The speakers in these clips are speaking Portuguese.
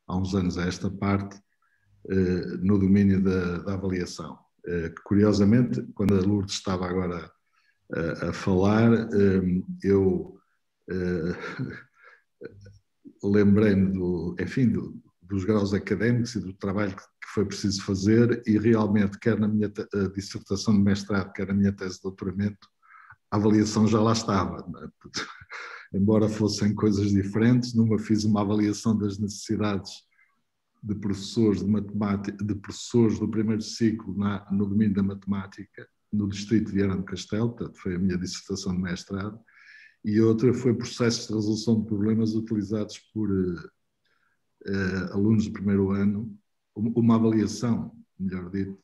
há uns anos a esta parte, no domínio da avaliação. Curiosamente, quando a Lourdes estava agora a falar, eu lembrei-me dos graus académicos e do trabalho que foi preciso fazer, e realmente, quer na minha dissertação de mestrado, quer na minha tese de doutoramento, a avaliação já lá estava, não é? Embora fossem coisas diferentes. Numa fiz uma avaliação das necessidades de professores de matemática, de professores do primeiro ciclo no domínio da matemática, no distrito de Viana do Castelo, portanto foi a minha dissertação de mestrado, e outra foi processos de resolução de problemas utilizados por alunos do primeiro ano, uma avaliação, melhor dito,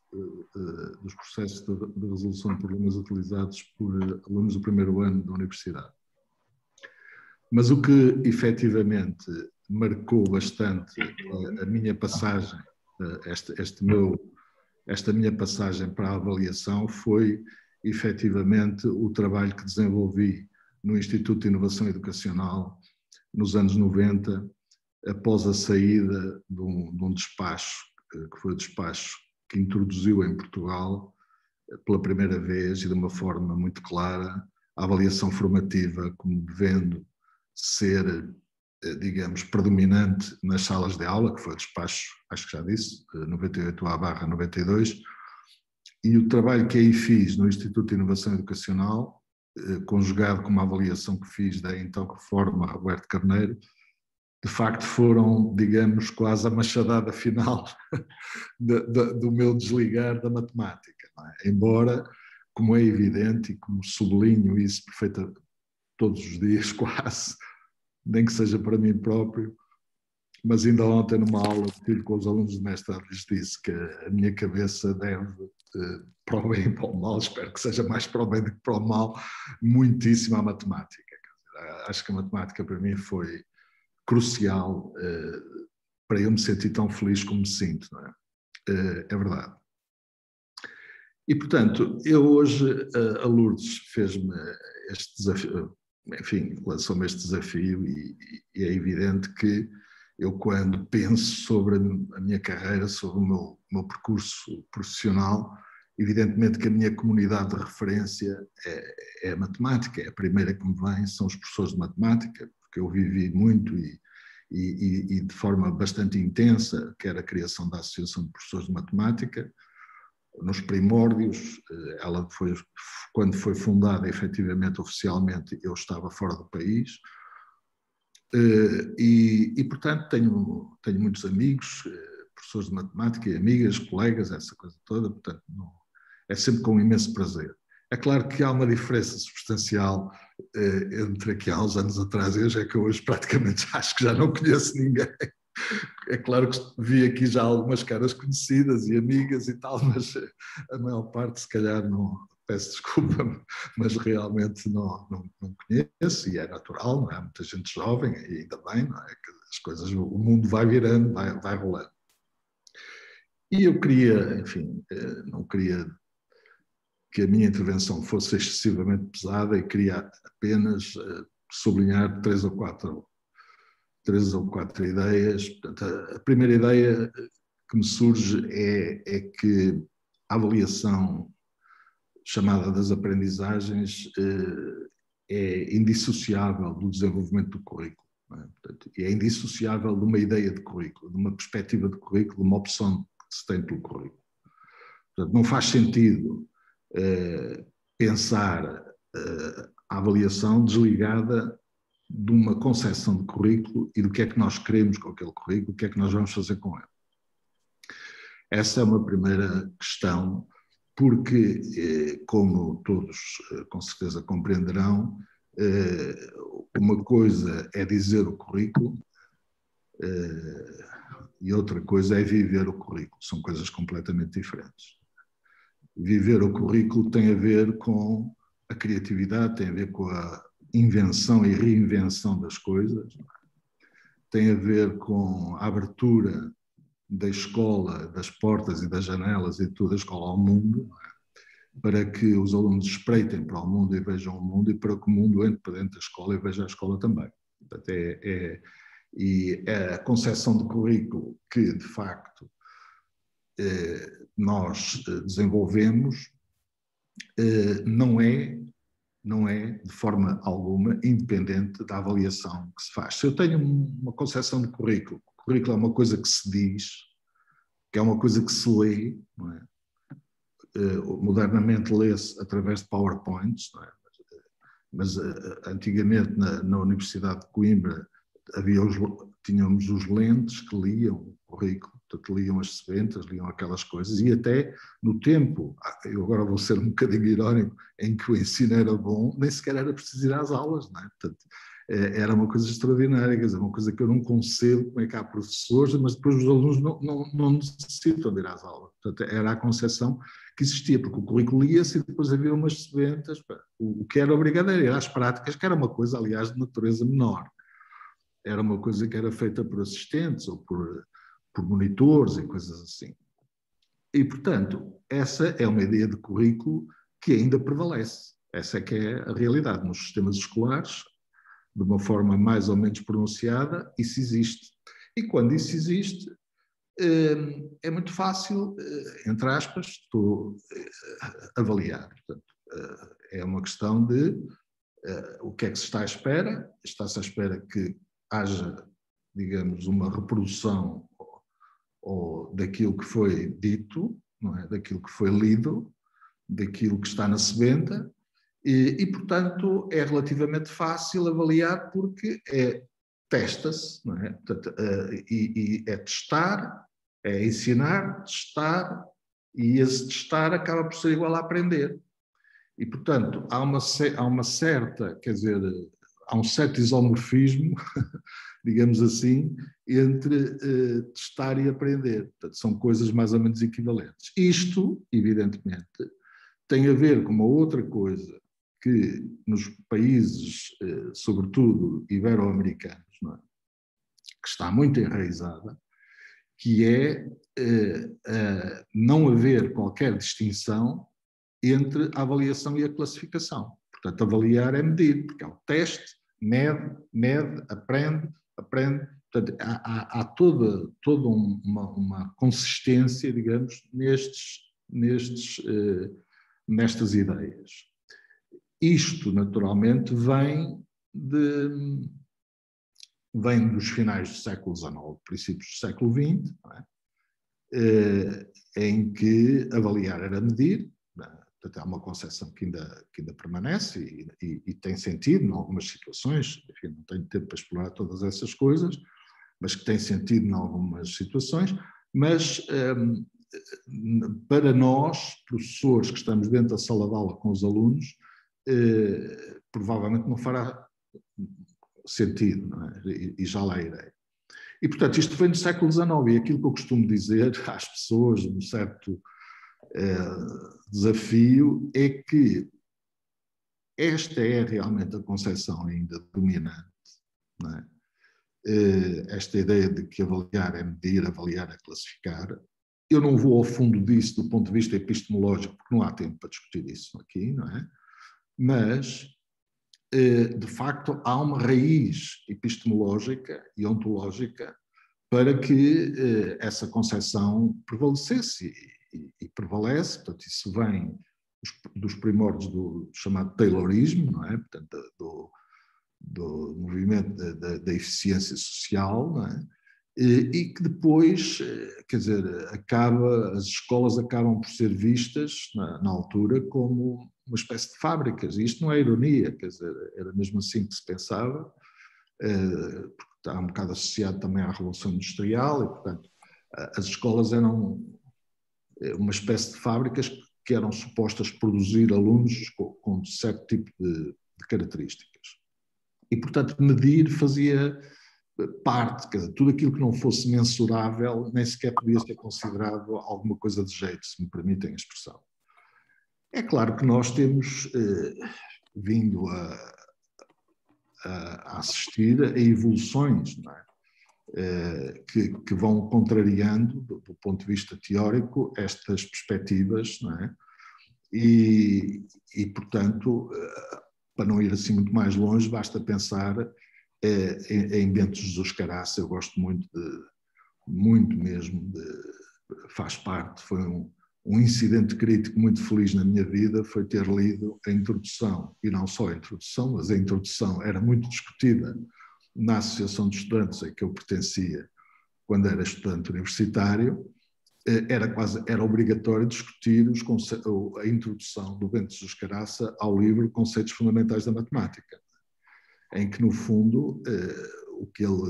dos processos de resolução de problemas utilizados por alunos do primeiro ano da universidade. Mas o que efetivamente marcou bastante a minha passagem, esta minha passagem para a avaliação, foi efetivamente o trabalho que desenvolvi no Instituto de Inovação Educacional nos anos 90, após a saída de um despacho, que foi o despacho que introduziu em Portugal, pela primeira vez e de uma forma muito clara, a avaliação formativa como devendo ser, digamos, predominante nas salas de aula, que foi o despacho, acho que já disse, 98A/92, e o trabalho que aí fiz no Instituto de Inovação Educacional, conjugado com uma avaliação que fiz da então reforma Roberto Carneiro, de facto foram, digamos, quase a machadada final do meu desligar da matemática, não é? Embora, como é evidente e como sublinho isso perfeitamente todos os dias quase, nem que seja para mim próprio, mas ainda ontem numa aula que tive com os alunos de mestrado lhes disse que a minha cabeça deve, para o bem e para o mal, espero que seja mais para o bem do que para o mal, muitíssimo à matemática. Acho que a matemática para mim foi crucial para eu me sentir tão feliz como me sinto, não é? É verdade. E, portanto, eu hoje, a Lourdes fez-me este desafio, enfim, lançou-me este desafio, e é evidente que eu, quando penso sobre a minha carreira, sobre o meu percurso profissional, evidentemente que a minha comunidade de referência é a matemática, é a primeira que me vem, são os professores de matemática, porque eu vivi muito e de forma bastante intensa, quer a criação da Associação de Professores de Matemática, nos primórdios. Ela foi, quando foi fundada, efetivamente, oficialmente, eu estava fora do país, e portanto, tenho muitos amigos, professores de matemática, e amigas, colegas, essa coisa toda, portanto, é sempre com imenso prazer. É claro que há uma diferença substancial entre aqui há uns anos atrás e hoje, é que eu hoje praticamente acho que já não conheço ninguém. É claro que vi aqui já algumas caras conhecidas e amigas e tal, mas a maior parte, se calhar, não, peço desculpa, mas realmente não conheço, e é natural, não é? Há muita gente jovem, e ainda bem, não é? Que as coisas, o mundo vai virando, vai rolando. E eu queria, enfim, não queria que a minha intervenção fosse excessivamente pesada, e queria apenas sublinhar três ou quatro ideias. Portanto, a primeira ideia que me surge é que a avaliação chamada das aprendizagens é indissociável do desenvolvimento do currículo, não é? Portanto, é indissociável de uma ideia de currículo, de uma perspectiva de currículo, de uma opção que se tem pelo currículo. Portanto, não faz sentido pensar a avaliação desligada de uma concepção de currículo e do que é que nós queremos com aquele currículo, o que é que nós vamos fazer com ele. Essa é uma primeira questão, porque, como todos com certeza compreenderão, uma coisa é dizer o currículo e outra coisa é viver o currículo. São coisas completamente diferentes. Viver o currículo tem a ver com a criatividade, tem a ver com a invenção e reinvenção das coisas, tem a ver com a abertura da escola, das portas e das janelas e de toda a escola ao mundo, para que os alunos espreitem para o mundo e vejam o mundo, e para que o mundo entre para dentro da escola e veja a escola também. Portanto, E a concepção de currículo que, de facto, nós desenvolvemos não é de forma alguma independente da avaliação que se faz. Se eu tenho uma concepção de currículo, o currículo é uma coisa que se diz, que é uma coisa que se lê, não é? Modernamente lê-se através de PowerPoints, não é? Mas antigamente na Universidade de Coimbra tínhamos os lentes que liam o currículo, portanto liam as sebentas, liam aquelas coisas, e até no tempo, eu agora vou ser um bocadinho irónico, em que o ensino era bom, nem sequer era preciso ir às aulas, não é? Portanto, era uma coisa extraordinária, quer dizer, uma coisa que eu não concebo, como é que há professores, mas depois os alunos não necessitam de ir às aulas. Portanto, era a concepção que existia, porque o currículo lia-se e depois havia umas sebentas, o que era obrigado era ir às práticas, que era uma coisa, aliás, de natureza menor. Era uma coisa que era feita por assistentes ou por monitores e coisas assim. E, portanto, essa é uma ideia de currículo que ainda prevalece. Essa é que é a realidade. Nos sistemas escolares, de uma forma mais ou menos pronunciada, isso existe. E quando isso existe, é muito fácil, entre aspas, avaliar. Portanto, é uma questão de o que é que se está à espera. Está-se à espera que haja, digamos, uma reprodução ou daquilo que foi dito, não é? Daquilo que foi lido, daquilo que está na sebenta, e portanto, é relativamente fácil avaliar porque testa-se, não é? Portanto, e é testar, é ensinar, testar, e esse testar acaba por ser igual a aprender. E, portanto, há uma certa, quer dizer, há um certo isomorfismo, digamos assim, entre testar e aprender. Portanto, são coisas mais ou menos equivalentes. Isto, evidentemente, tem a ver com uma outra coisa que nos países, sobretudo ibero-americanos, não é? Que está muito enraizada, que é não haver qualquer distinção entre a avaliação e a classificação. Portanto, avaliar é medir, porque é o teste, mede, aprende. Portanto, há toda uma consistência, digamos, nestas ideias. Isto, naturalmente, vem dos finais do século XIX, princípios do século XX, não é? Em que avaliar era medir. Portanto, há uma concepção que ainda permanece e tem sentido em algumas situações. Enfim, não tenho tempo para explorar todas essas coisas, mas que tem sentido em algumas situações. Mas para nós, professores que estamos dentro da sala de aula com os alunos, provavelmente não fará sentido, não é? E já lá irei. E, portanto, isto vem do século XIX, e aquilo que eu costumo dizer às pessoas, um certo desafio, é que esta é realmente a concepção ainda dominante, não é? Esta ideia de que avaliar é medir, avaliar é classificar. Eu não vou ao fundo disso do ponto de vista epistemológico, porque não há tempo para discutir isso aqui, não é? Mas, de facto, há uma raiz epistemológica e ontológica para que essa concepção prevalecesse e prevalece. Portanto, isso vem dos primórdios do chamado Taylorismo, não é? Portanto, do movimento da eficiência social, não é? E que depois, quer dizer, as escolas acabam por ser vistas, na altura, como uma espécie de fábricas. E isto não é ironia, quer dizer, era mesmo assim que se pensava, porque está um bocado associado também à Revolução Industrial, e, portanto, as escolas eram uma espécie de fábricas que eram supostas produzir alunos com certo tipo de características. E, portanto, medir fazia parte, quer dizer, tudo aquilo que não fosse mensurável nem sequer podia ser considerado alguma coisa de jeito, se me permitem a expressão. É claro que nós temos vindo a assistir a evoluções, não é? Que vão contrariando, do ponto de vista teórico, estas perspectivas, não é? E portanto, para não ir assim muito mais longe, basta pensar em Bento Jesus Caraça. Eu gosto muito mesmo, faz parte, foi um incidente crítico muito feliz na minha vida, foi ter lido a introdução, e não só a introdução, mas a introdução era muito discutida na Associação de Estudantes a que eu pertencia quando era estudante universitário. Era obrigatório discutir a introdução do Bento Jesus Caraça ao livro Conceitos Fundamentais da Matemática, em que, no fundo, o que ele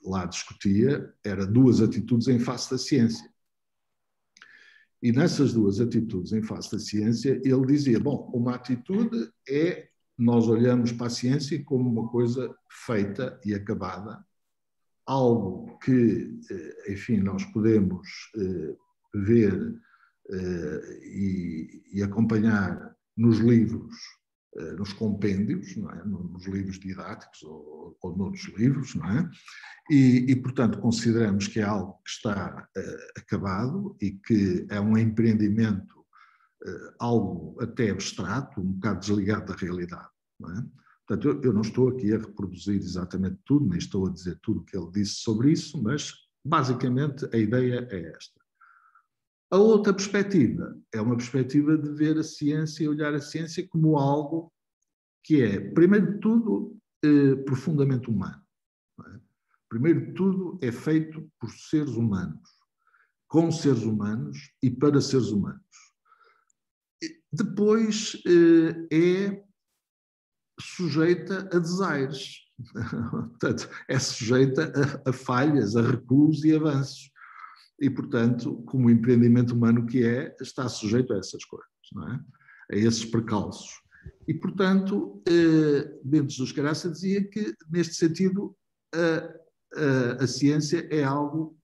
lá discutia era duas atitudes em face da ciência. E nessas duas atitudes em face da ciência, ele dizia, bom, uma atitude é nós olhamos para a ciência como uma coisa feita e acabada, algo que, enfim, nós podemos ver e acompanhar nos livros, nos compêndios, não é? Nos livros didáticos ou noutros livros, não é? E, portanto, consideramos que é algo que está acabado e que é um empreendimento, algo até abstrato, um bocado desligado da realidade, não é? Portanto, eu não estou aqui a reproduzir exatamente tudo, nem estou a dizer tudo o que ele disse sobre isso, mas, basicamente, a ideia é esta. A outra perspectiva é uma perspectiva de ver a ciência e olhar a ciência como algo que é, primeiro de tudo, profundamente humano. Não é? Primeiro de tudo, é feito por seres humanos, com seres humanos e para seres humanos. Depois, é sujeita a desaires. Portanto, é sujeita a falhas, a recuos e avanços. E, portanto, como empreendimento humano que é, está sujeito a essas coisas, não é? A esses percalços. E, portanto, Bento Jesus Caraça dizia que, neste sentido, a ciência é algo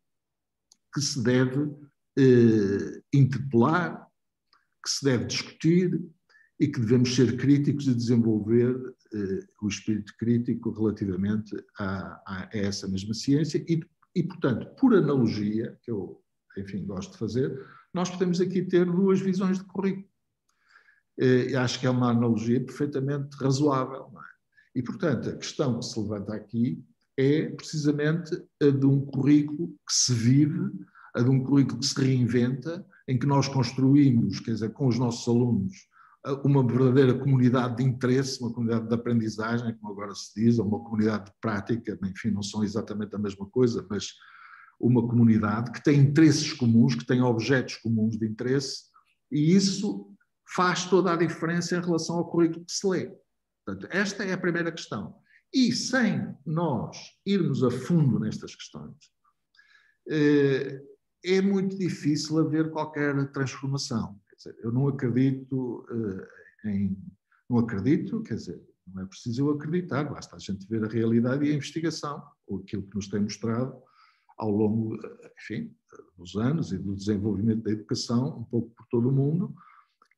que se deve interpelar, que se deve discutir e que devemos ser críticos e desenvolver o espírito crítico relativamente a essa mesma ciência e, portanto, por analogia, que eu, enfim, gosto de fazer, nós podemos aqui ter duas visões de currículo. Acho que é uma analogia perfeitamente razoável, não é? E, portanto, a questão que se levanta aqui é precisamente a de um currículo que se vive, a de um currículo que se reinventa, em que nós construímos, quer dizer, com os nossos alunos, uma verdadeira comunidade de interesse, uma comunidade de aprendizagem, como agora se diz, ou uma comunidade de prática, enfim, não são exatamente a mesma coisa, mas uma comunidade que tem interesses comuns, que tem objetos comuns de interesse, e isso faz toda a diferença em relação ao currículo que se lê. Portanto, esta é a primeira questão. E sem nós irmos a fundo nestas questões, é muito difícil haver qualquer transformação. Quer dizer, eu não acredito não acredito, quer dizer, não é preciso eu acreditar, basta a gente ver a realidade e a investigação, ou aquilo que nos tem mostrado ao longo, enfim, dos anos e do desenvolvimento da educação, um pouco por todo o mundo,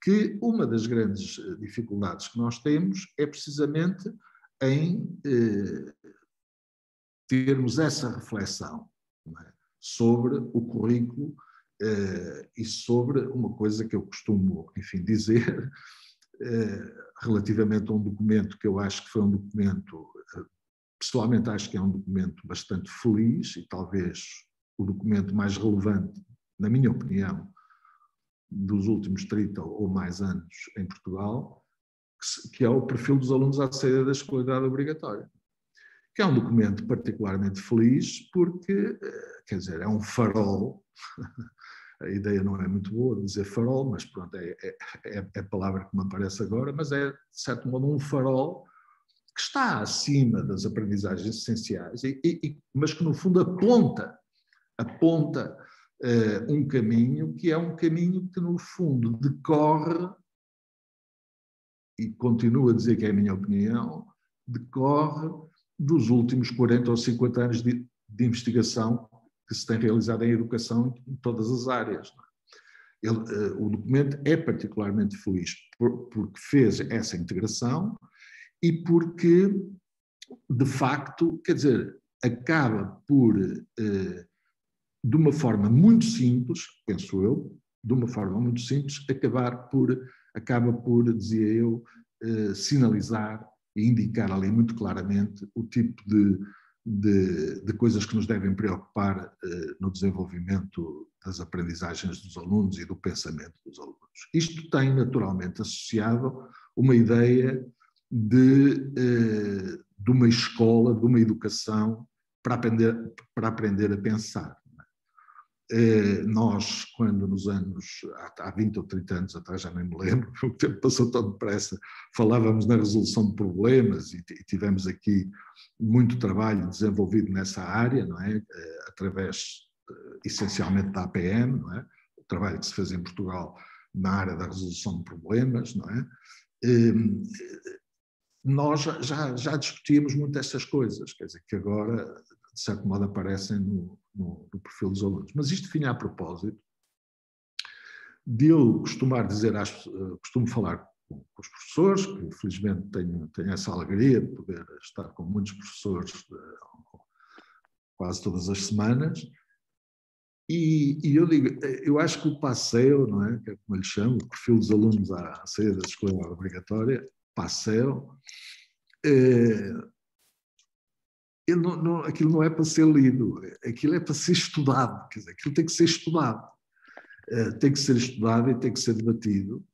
que uma das grandes dificuldades que nós temos é precisamente em termos essa reflexão, não é? Sobre o currículo e sobre uma coisa que eu costumo, enfim, dizer relativamente a um documento que eu acho que foi um documento, pessoalmente acho que é um documento bastante feliz e talvez o documento mais relevante, na minha opinião, dos últimos 30 ou mais anos em Portugal, que é o perfil dos alunos à saída da escolaridade obrigatória. Que é um documento particularmente feliz porque, quer dizer, é um farol, a ideia não é muito boa de dizer farol, mas pronto, é a palavra que me aparece agora, mas é, de certo modo, um farol que está acima das aprendizagens essenciais, mas que, no fundo, aponta um caminho que é um caminho que, no fundo, decorre, e continuo a dizer que é a minha opinião, decorre dos últimos 40 ou 50 anos de investigação que se tem realizado em educação em todas as áreas. O documento é particularmente feliz porque fez essa integração e porque, de facto, quer dizer, acaba por, de uma forma muito simples, penso eu, de uma forma muito simples, acaba por, dizia eu, sinalizar e indicar ali muito claramente o tipo de coisas que nos devem preocupar no desenvolvimento das aprendizagens dos alunos e do pensamento dos alunos. Isto tem naturalmente associado uma ideia de uma escola, de uma educação para aprender a pensar. Nós, quando nos anos, há 20 ou 30 anos atrás, já nem me lembro, o tempo passou tão depressa, falávamos na resolução de problemas e tivemos aqui muito trabalho desenvolvido nessa área, não é? Através, essencialmente, da APM, não é? O trabalho que se fez em Portugal na área da resolução de problemas, não é? Nós já discutíamos muito essas coisas, quer dizer, que agora, de certo modo, aparecem no perfil dos alunos. Mas isto vinha a propósito de eu costumar dizer, costumo falar com os professores, que felizmente tenho essa alegria de poder estar com muitos professores quase todas as semanas, e eu digo, eu acho que o PASSEO, não é? Que é como eu lhe chamo, o perfil dos alunos à saída da escola obrigatória, PASSEO, aquilo não é para ser lido, aquilo é para ser estudado, quer dizer, aquilo tem que ser estudado. Tem que ser estudado e tem que ser debatido,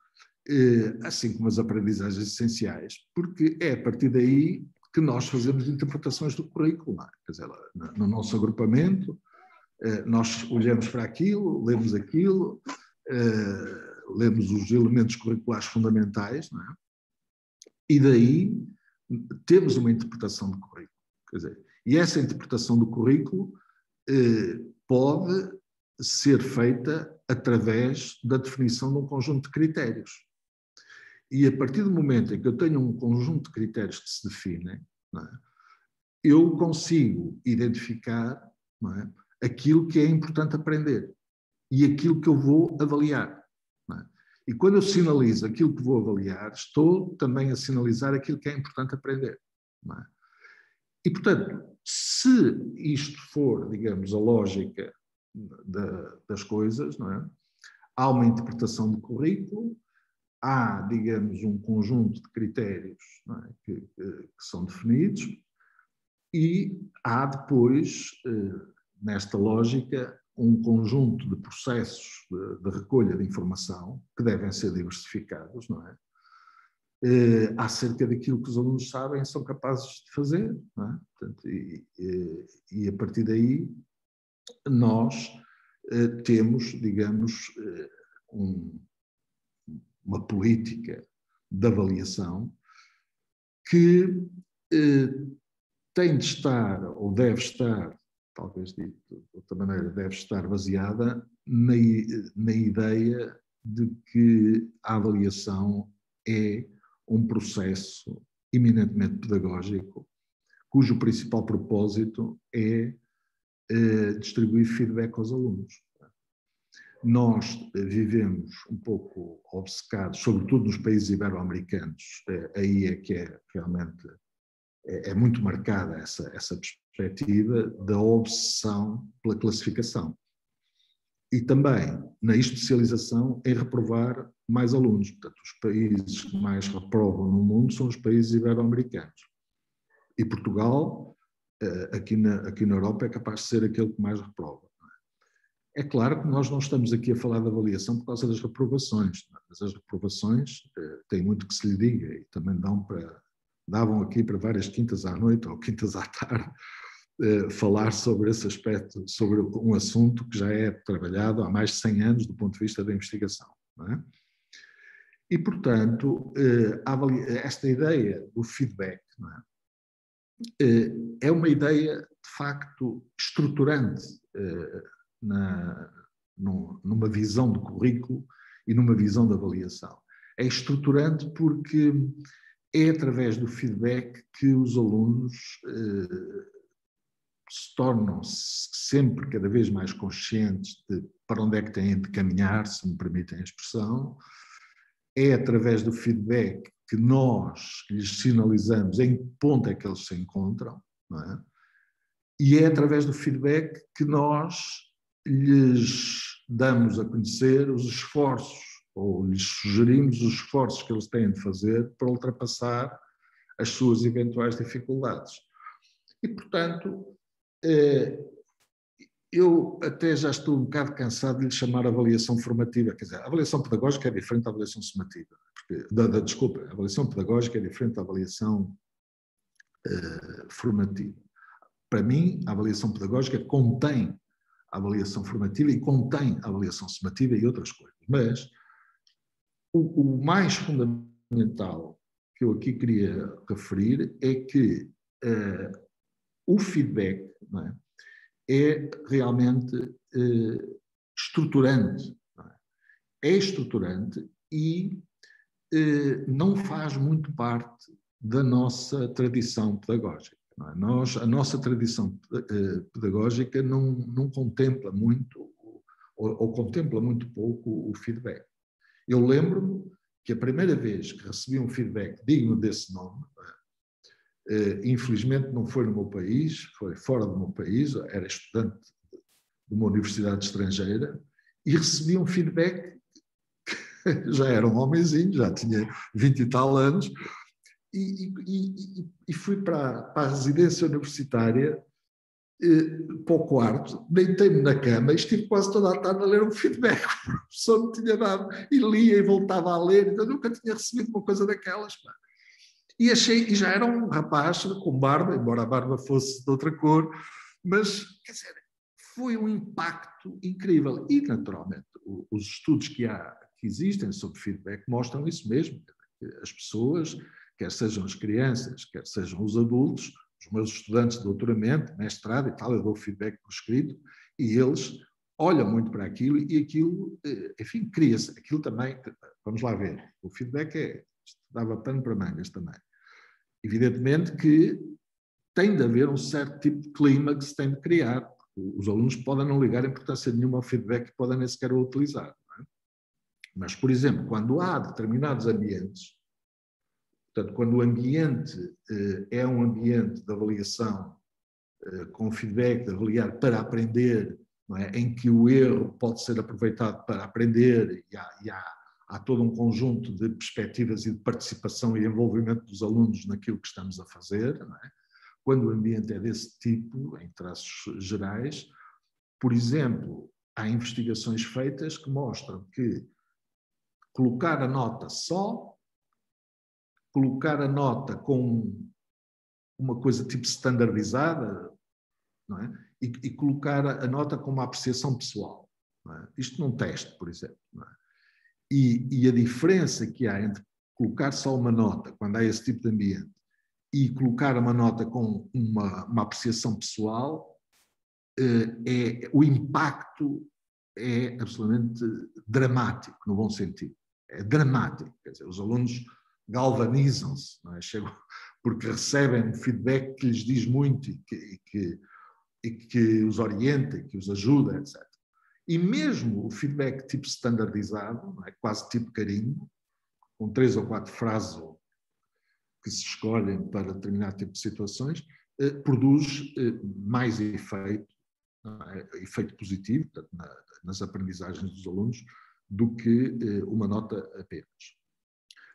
assim como as aprendizagens essenciais, porque é a partir daí que nós fazemos interpretações do currículo. Não é? Quer dizer, no nosso agrupamento, nós olhamos para aquilo, lemos aquilo, lemos os elementos curriculares fundamentais, não é? E daí temos uma interpretação do currículo. Quer dizer, e essa interpretação do currículo pode ser feita através da definição de um conjunto de critérios. E a partir do momento em que eu tenho um conjunto de critérios que se definem, não é, eu consigo identificar, não é, aquilo que é importante aprender e aquilo que eu vou avaliar. Não é? E quando eu sinalizo aquilo que vou avaliar, estou também a sinalizar aquilo que é importante aprender. Não é? E, portanto, se isto for, digamos, a lógica das coisas, não é? Há uma interpretação do currículo, há, digamos, um conjunto de critérios, não é? que são definidos, e há depois, nesta lógica, um conjunto de processos de recolha de informação que devem ser diversificados, não é? Acerca daquilo que os alunos sabem e são capazes de fazer, não é? Portanto, e a partir daí nós temos, digamos, uma política de avaliação que tem de estar, ou deve estar, talvez dito de outra maneira, deve estar baseada na ideia de que a avaliação é um processo eminentemente pedagógico, cujo principal propósito é distribuir feedback aos alunos. Nós vivemos um pouco obcecados, sobretudo nos países ibero-americanos, aí é que realmente é muito marcada essa perspectiva da obsessão pela classificação. E também na especialização em reprovar mais alunos. Portanto, os países que mais reprovam no mundo são os países ibero-americanos. E Portugal, aqui na Europa, é capaz de ser aquele que mais reprova. É claro que nós não estamos aqui a falar de avaliação por causa das reprovações, mas as reprovações têm muito que se lhe diga e também davam aqui para várias quintas à noite ou quintas à tarde falar sobre esse aspecto, sobre um assunto que já é trabalhado há mais de 100 anos do ponto de vista da investigação. Não é? E, portanto, esta ideia do feedback, não é? É uma ideia, de facto, estruturante numa visão do currículo e numa visão da avaliação. É estruturante porque é através do feedback que os alunos se tornam sempre cada vez mais conscientes de para onde é que têm de caminhar, se me permitem a expressão. É através do feedback que nós lhes sinalizamos em que ponto é que eles se encontram, não é? E é através do feedback que nós lhes damos a conhecer os esforços, ou lhes sugerimos os esforços que eles têm de fazer para ultrapassar as suas eventuais dificuldades. E, portanto, eu até já estou um bocado cansado de lhe chamar avaliação formativa. Quer dizer, a avaliação pedagógica é diferente da avaliação sumativa. Desculpa, a avaliação pedagógica é diferente da avaliação formativa. Para mim, a avaliação pedagógica contém a avaliação formativa e contém a avaliação sumativa e outras coisas. Mas o mais fundamental que eu aqui queria referir é que o feedback, não é realmente estruturante. Não é? É estruturante e não faz muito parte da nossa tradição pedagógica. Não é? A nossa tradição pedagógica não contempla muito ou contempla muito pouco o feedback. Eu lembro-me que a primeira vez que recebi um feedback digno desse nome, infelizmente não foi no meu país, foi fora do meu país, era estudante de uma universidade estrangeira, e recebi um feedback que já era um homenzinho, já tinha 20 e tal anos, e fui para a residência universitária, para o quarto, deitei-me na cama e estive quase toda a tarde a ler um feedback que o professor me tinha dado, e lia e voltava a ler, então eu nunca tinha recebido uma coisa daquelas. E já era um rapaz com barba, embora a barba fosse de outra cor, mas, quer dizer, foi um impacto incrível. E, naturalmente, os estudos que existem sobre feedback mostram isso mesmo. As pessoas, quer sejam as crianças, quer sejam os adultos, os meus estudantes de doutoramento, mestrado e tal, eu dou feedback por escrito, e eles olham muito para aquilo e aquilo, enfim, cria-se. Aquilo também, vamos lá ver, o feedback dava pano para mangas também. Evidentemente que tem de haver um certo tipo de clima que se tem de criar. Os alunos podem não ligar importância nenhuma ao feedback e podem nem sequer o utilizar. Não é? Mas, por exemplo, quando há determinados ambientes, portanto, quando o ambiente é um ambiente de avaliação com feedback, de avaliar para aprender, não é? Em que o erro pode ser aproveitado para aprender e há todo um conjunto de perspectivas e de participação e envolvimento dos alunos naquilo que estamos a fazer, não é? Quando o ambiente é desse tipo, em traços gerais, por exemplo, há investigações feitas que mostram que colocar a nota só, colocar a nota com uma coisa tipo standardizada, não é? E colocar a nota com uma apreciação pessoal. Não é? Isto num teste, por exemplo. Não é? E a diferença que há entre colocar só uma nota, quando há esse tipo de ambiente, e colocar uma nota com uma apreciação pessoal, o impacto é absolutamente dramático, no bom sentido. É dramático. Quer dizer, os alunos galvanizam-se, não é? Chegam, porque recebem um feedback que lhes diz muito e que os orienta, que os ajuda, etc. E mesmo o feedback tipo standardizado, não é? Quase tipo carinho, com 3 ou 4 frases que se escolhem para determinado tipo de situações, produz mais efeito, efeito positivo, portanto, nas aprendizagens dos alunos, do que uma nota apenas.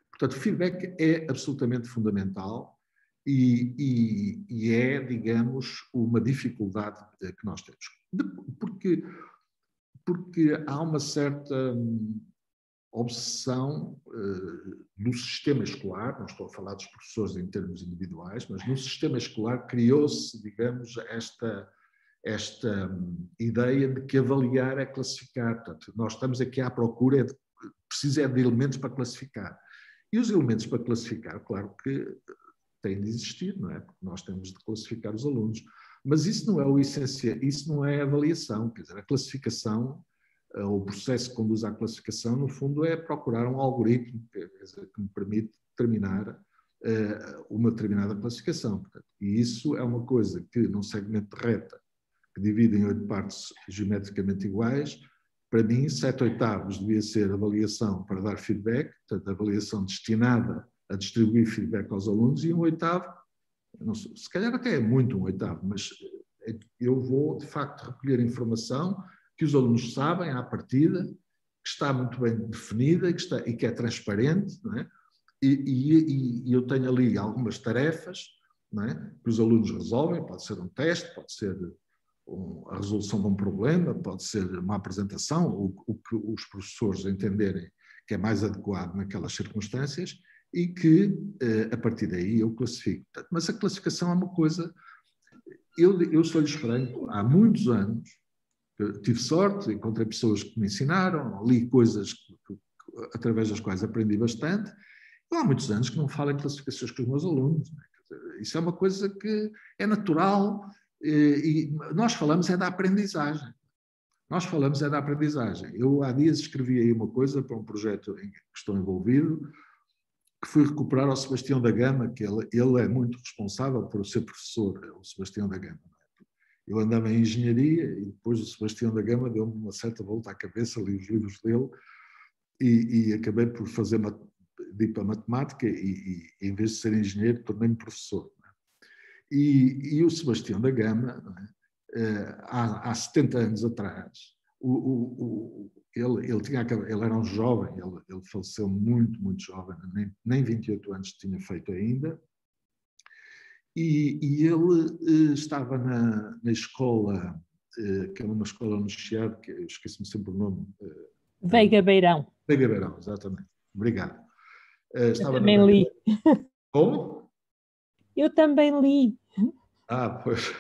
Portanto, o feedback é absolutamente fundamental e é, digamos, uma dificuldade que nós temos. Porque há uma certa obsessão no sistema escolar, não estou a falar dos professores em termos individuais, mas no sistema escolar criou-se, digamos, esta ideia de que avaliar é classificar. Portanto, nós estamos aqui à procura, precisa de elementos para classificar. E os elementos para classificar, claro que têm de existir, não é? Porque nós temos de classificar os alunos. Mas isso não é o essencial, isso não é a avaliação. Quer dizer, a classificação, o processo que conduz à classificação, no fundo, é procurar um algoritmo que me permite determinar uma determinada classificação. Portanto, e isso é uma coisa que, num segmento de reta, que divide em 8 partes geometricamente iguais, para mim, 7/8 devia ser avaliação para dar feedback, portanto, avaliação destinada a distribuir feedback aos alunos, e 1/8, não sei, se calhar até é muito 1/8, mas eu vou, de facto, recolher informação que os alunos sabem à partida, que está muito bem definida e que é transparente, não é? E eu tenho ali algumas tarefas, não é, que os alunos resolvem, pode ser um teste, pode ser a resolução de um problema, pode ser uma apresentação, o que os professores entenderem que é mais adequado naquelas circunstâncias e que, a partir daí, eu classifico. Mas a classificação é uma coisa... Eu sou-lhes franco, há muitos anos, tive sorte, encontrei pessoas que me ensinaram, li coisas através das quais aprendi bastante. Há muitos anos que não falo em classificações com os meus alunos. Isso é uma coisa que é natural e nós falamos é da aprendizagem. Nós falamos é da aprendizagem. Eu há dias escrevi aí uma coisa para um projeto em que estou envolvido, que fui recuperar ao Sebastião da Gama, que ele é muito responsável por ser professor, o Sebastião da Gama. Eu andava em engenharia e depois o Sebastião da Gama deu-me uma certa volta à cabeça, li os livros dele e acabei por fazer de ir para a matemática e em vez de ser engenheiro tornei-me professor. E o Sebastião da Gama, há 70 anos atrás, ele era um jovem, ele faleceu muito, muito jovem, nem 28 anos tinha feito ainda, e ele estava na escola, que era uma escola no Chiado, que eu esqueço-me sempre o nome. Veiga Beirão. Veiga Beirão, exatamente. Obrigado. Eu também li. Como? Eu também li. Pois.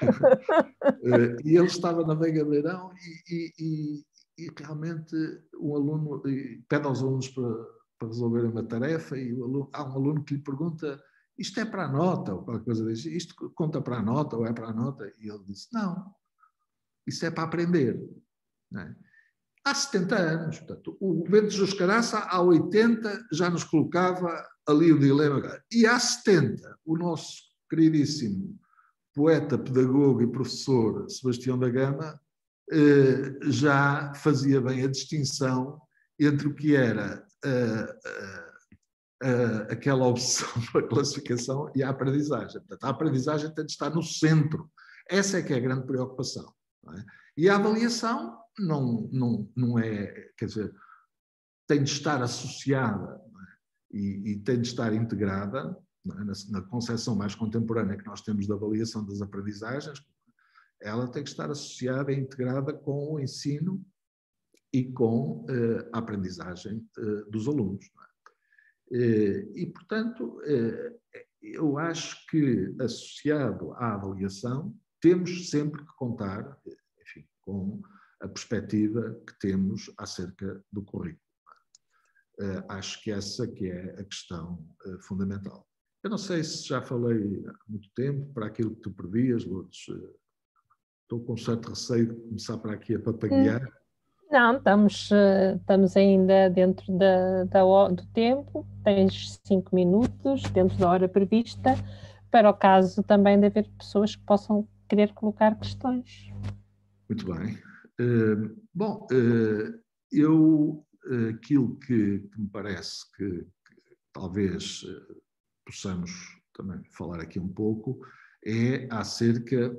E ele estava na Veiga Beirão e realmente um aluno pede aos alunos para resolverem uma tarefa e há um aluno que lhe pergunta: isto é para a nota? Ou qualquer coisa disso. Isto conta para a nota ou é para a nota? E ele disse: não, isso é para aprender. Não é? Há 70 anos. Portanto, o Bento Jesus Caraça, há 80, já nos colocava ali o dilema. E há 70, o nosso queridíssimo poeta, pedagogo e professor Sebastião da Gama já fazia bem a distinção entre o que era aquela obsessão pela classificação e a aprendizagem. Portanto, a aprendizagem tem de estar no centro. Essa é que é a grande preocupação. Não é? E a avaliação não é, quer dizer, tem de estar associada, não é? E tem de estar integrada, não é? Na concepção mais contemporânea que nós temos da avaliação das aprendizagens, ela tem que estar associada e integrada com o ensino e com a aprendizagem dos alunos. Não é? E, portanto, eu acho que, associado à avaliação, temos sempre que contar, enfim, com a perspectiva que temos acerca do currículo. Acho que essa que é a questão fundamental. Eu não sei se já falei há muito tempo para aquilo que tu previas, Lourdes. Estou com um certo receio de começar para aqui a papaguear. Não, estamos ainda dentro do tempo. Tens 5 minutos dentro da hora prevista, para o caso também de haver pessoas que possam querer colocar questões. Muito bem. Aquilo que me parece que talvez possamos também falar aqui um pouco é acerca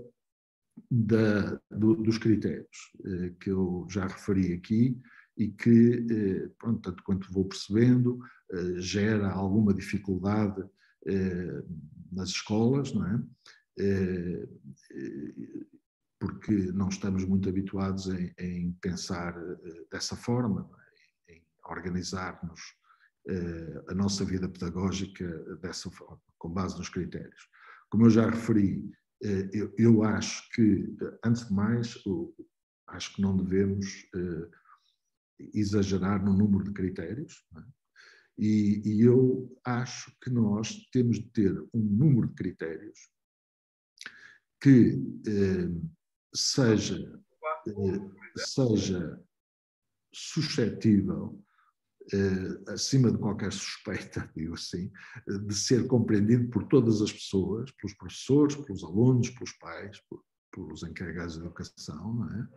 dos critérios que eu já referi aqui e que, pronto, tanto quanto vou percebendo, gera alguma dificuldade nas escolas, não é? Porque não estamos muito habituados em pensar dessa forma, em organizar-nos a nossa vida pedagógica dessa forma, com base nos critérios. Como eu já referi, eu acho que, antes de mais, acho que não devemos exagerar no número de critérios, não é? E eu acho que nós temos de ter um número de critérios que seja suscetível, acima de qualquer suspeita, digo assim, de ser compreendido por todas as pessoas, pelos professores, pelos alunos, pelos pais, pelos encarregados de educação, não é?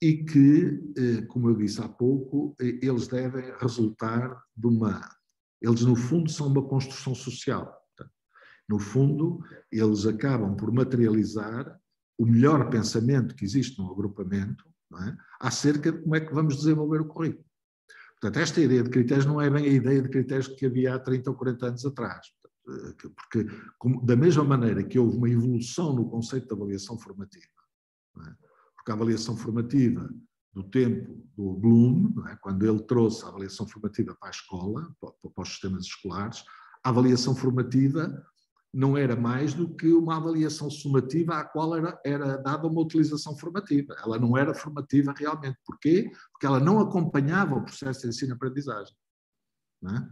E que, como eu disse há pouco, eles devem resultar de eles no fundo são uma construção social. Portanto, no fundo, eles acabam por materializar o melhor pensamento que existe no agrupamento, não é? Acerca de como é que vamos desenvolver o currículo. Portanto, esta ideia de critérios não é bem a ideia de critérios que havia há 30 ou 40 anos atrás. Porque, da mesma maneira que houve uma evolução no conceito de avaliação formativa, não é? Porque a avaliação formativa do tempo do Bloom, não é? Quando ele trouxe a avaliação formativa para a escola, para os sistemas escolares, a avaliação formativa não era mais do que uma avaliação sumativa à qual era dada uma utilização formativa. Ela não era formativa realmente. Porquê? Porque ela não acompanhava o processo de ensino-aprendizagem. Não é?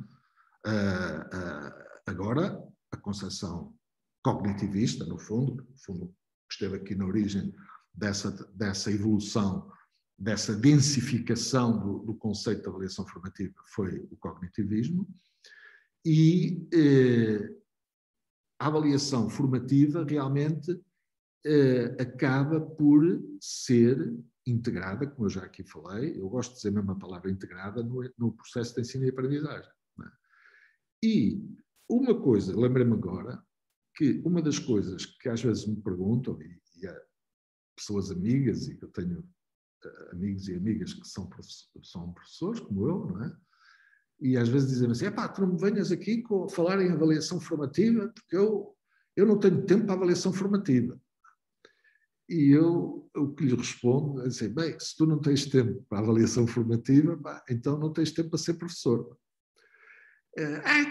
Agora, a concepção cognitivista, no fundo, que esteve aqui na origem dessa evolução, dessa densificação do conceito de avaliação formativa, foi o cognitivismo, e a avaliação formativa realmente acaba por ser integrada, como eu já aqui falei, eu gosto de dizer mesmo a palavra integrada, no processo de ensino e aprendizagem. Não é? E uma coisa, lembrei-me agora, que uma das coisas que às vezes me perguntam, e há pessoas amigas, e eu tenho amigos e amigas que são professores, como eu, não é? E às vezes dizem assim, tu não me venhas aqui falar em avaliação formativa, porque eu não tenho tempo para avaliação formativa. E eu o que lhe respondo é assim, bem, se tu não tens tempo para avaliação formativa, então não tens tempo para ser professor.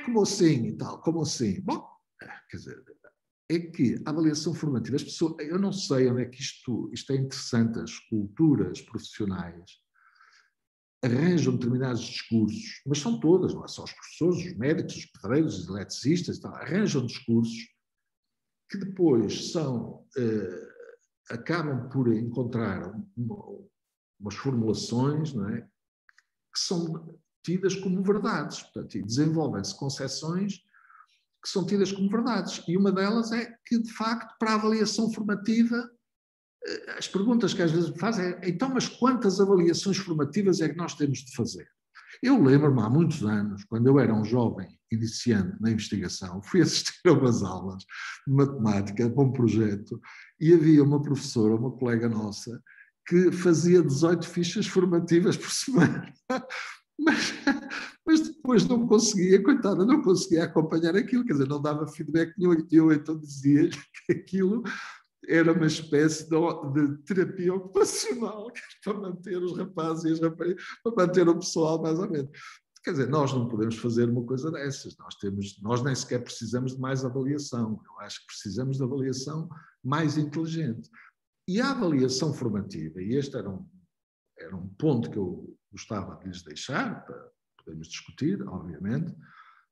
Como assim e tal? Como assim? Bom, quer dizer, é que a avaliação formativa, as pessoas, eu não sei onde é que isto é interessante, as culturas profissionais arranjam determinados discursos, mas são todas, não é só os professores, os médicos, os pedreiros, os eletricistas, tal, arranjam discursos que depois acabam por encontrar umas formulações, não é, que são tidas como verdades, portanto, e desenvolvem-se concepções que são tidas como verdades. E uma delas é que, de facto, para a avaliação formativa, as perguntas que às vezes me fazem é, então, mas quantas avaliações formativas é que nós temos de fazer? Eu lembro-me há muitos anos, quando eu era um jovem iniciante na investigação, fui assistir a umas aulas de matemática para um projeto e havia uma professora, uma colega nossa, que fazia 18 fichas formativas por semana. Mas depois não conseguia, coitada, não conseguia acompanhar aquilo, quer dizer, não dava feedback nenhum. E eu então dizia-lhe que aquilo era uma espécie de terapia ocupacional para manter os rapazes e as raparigas, para manter o pessoal mais ou menos. Quer dizer, nós não podemos fazer uma coisa dessas, nós nem sequer precisamos de mais avaliação, eu acho que precisamos de avaliação mais inteligente. E a avaliação formativa, e este era um ponto que eu gostava de lhes deixar, para podermos discutir, obviamente,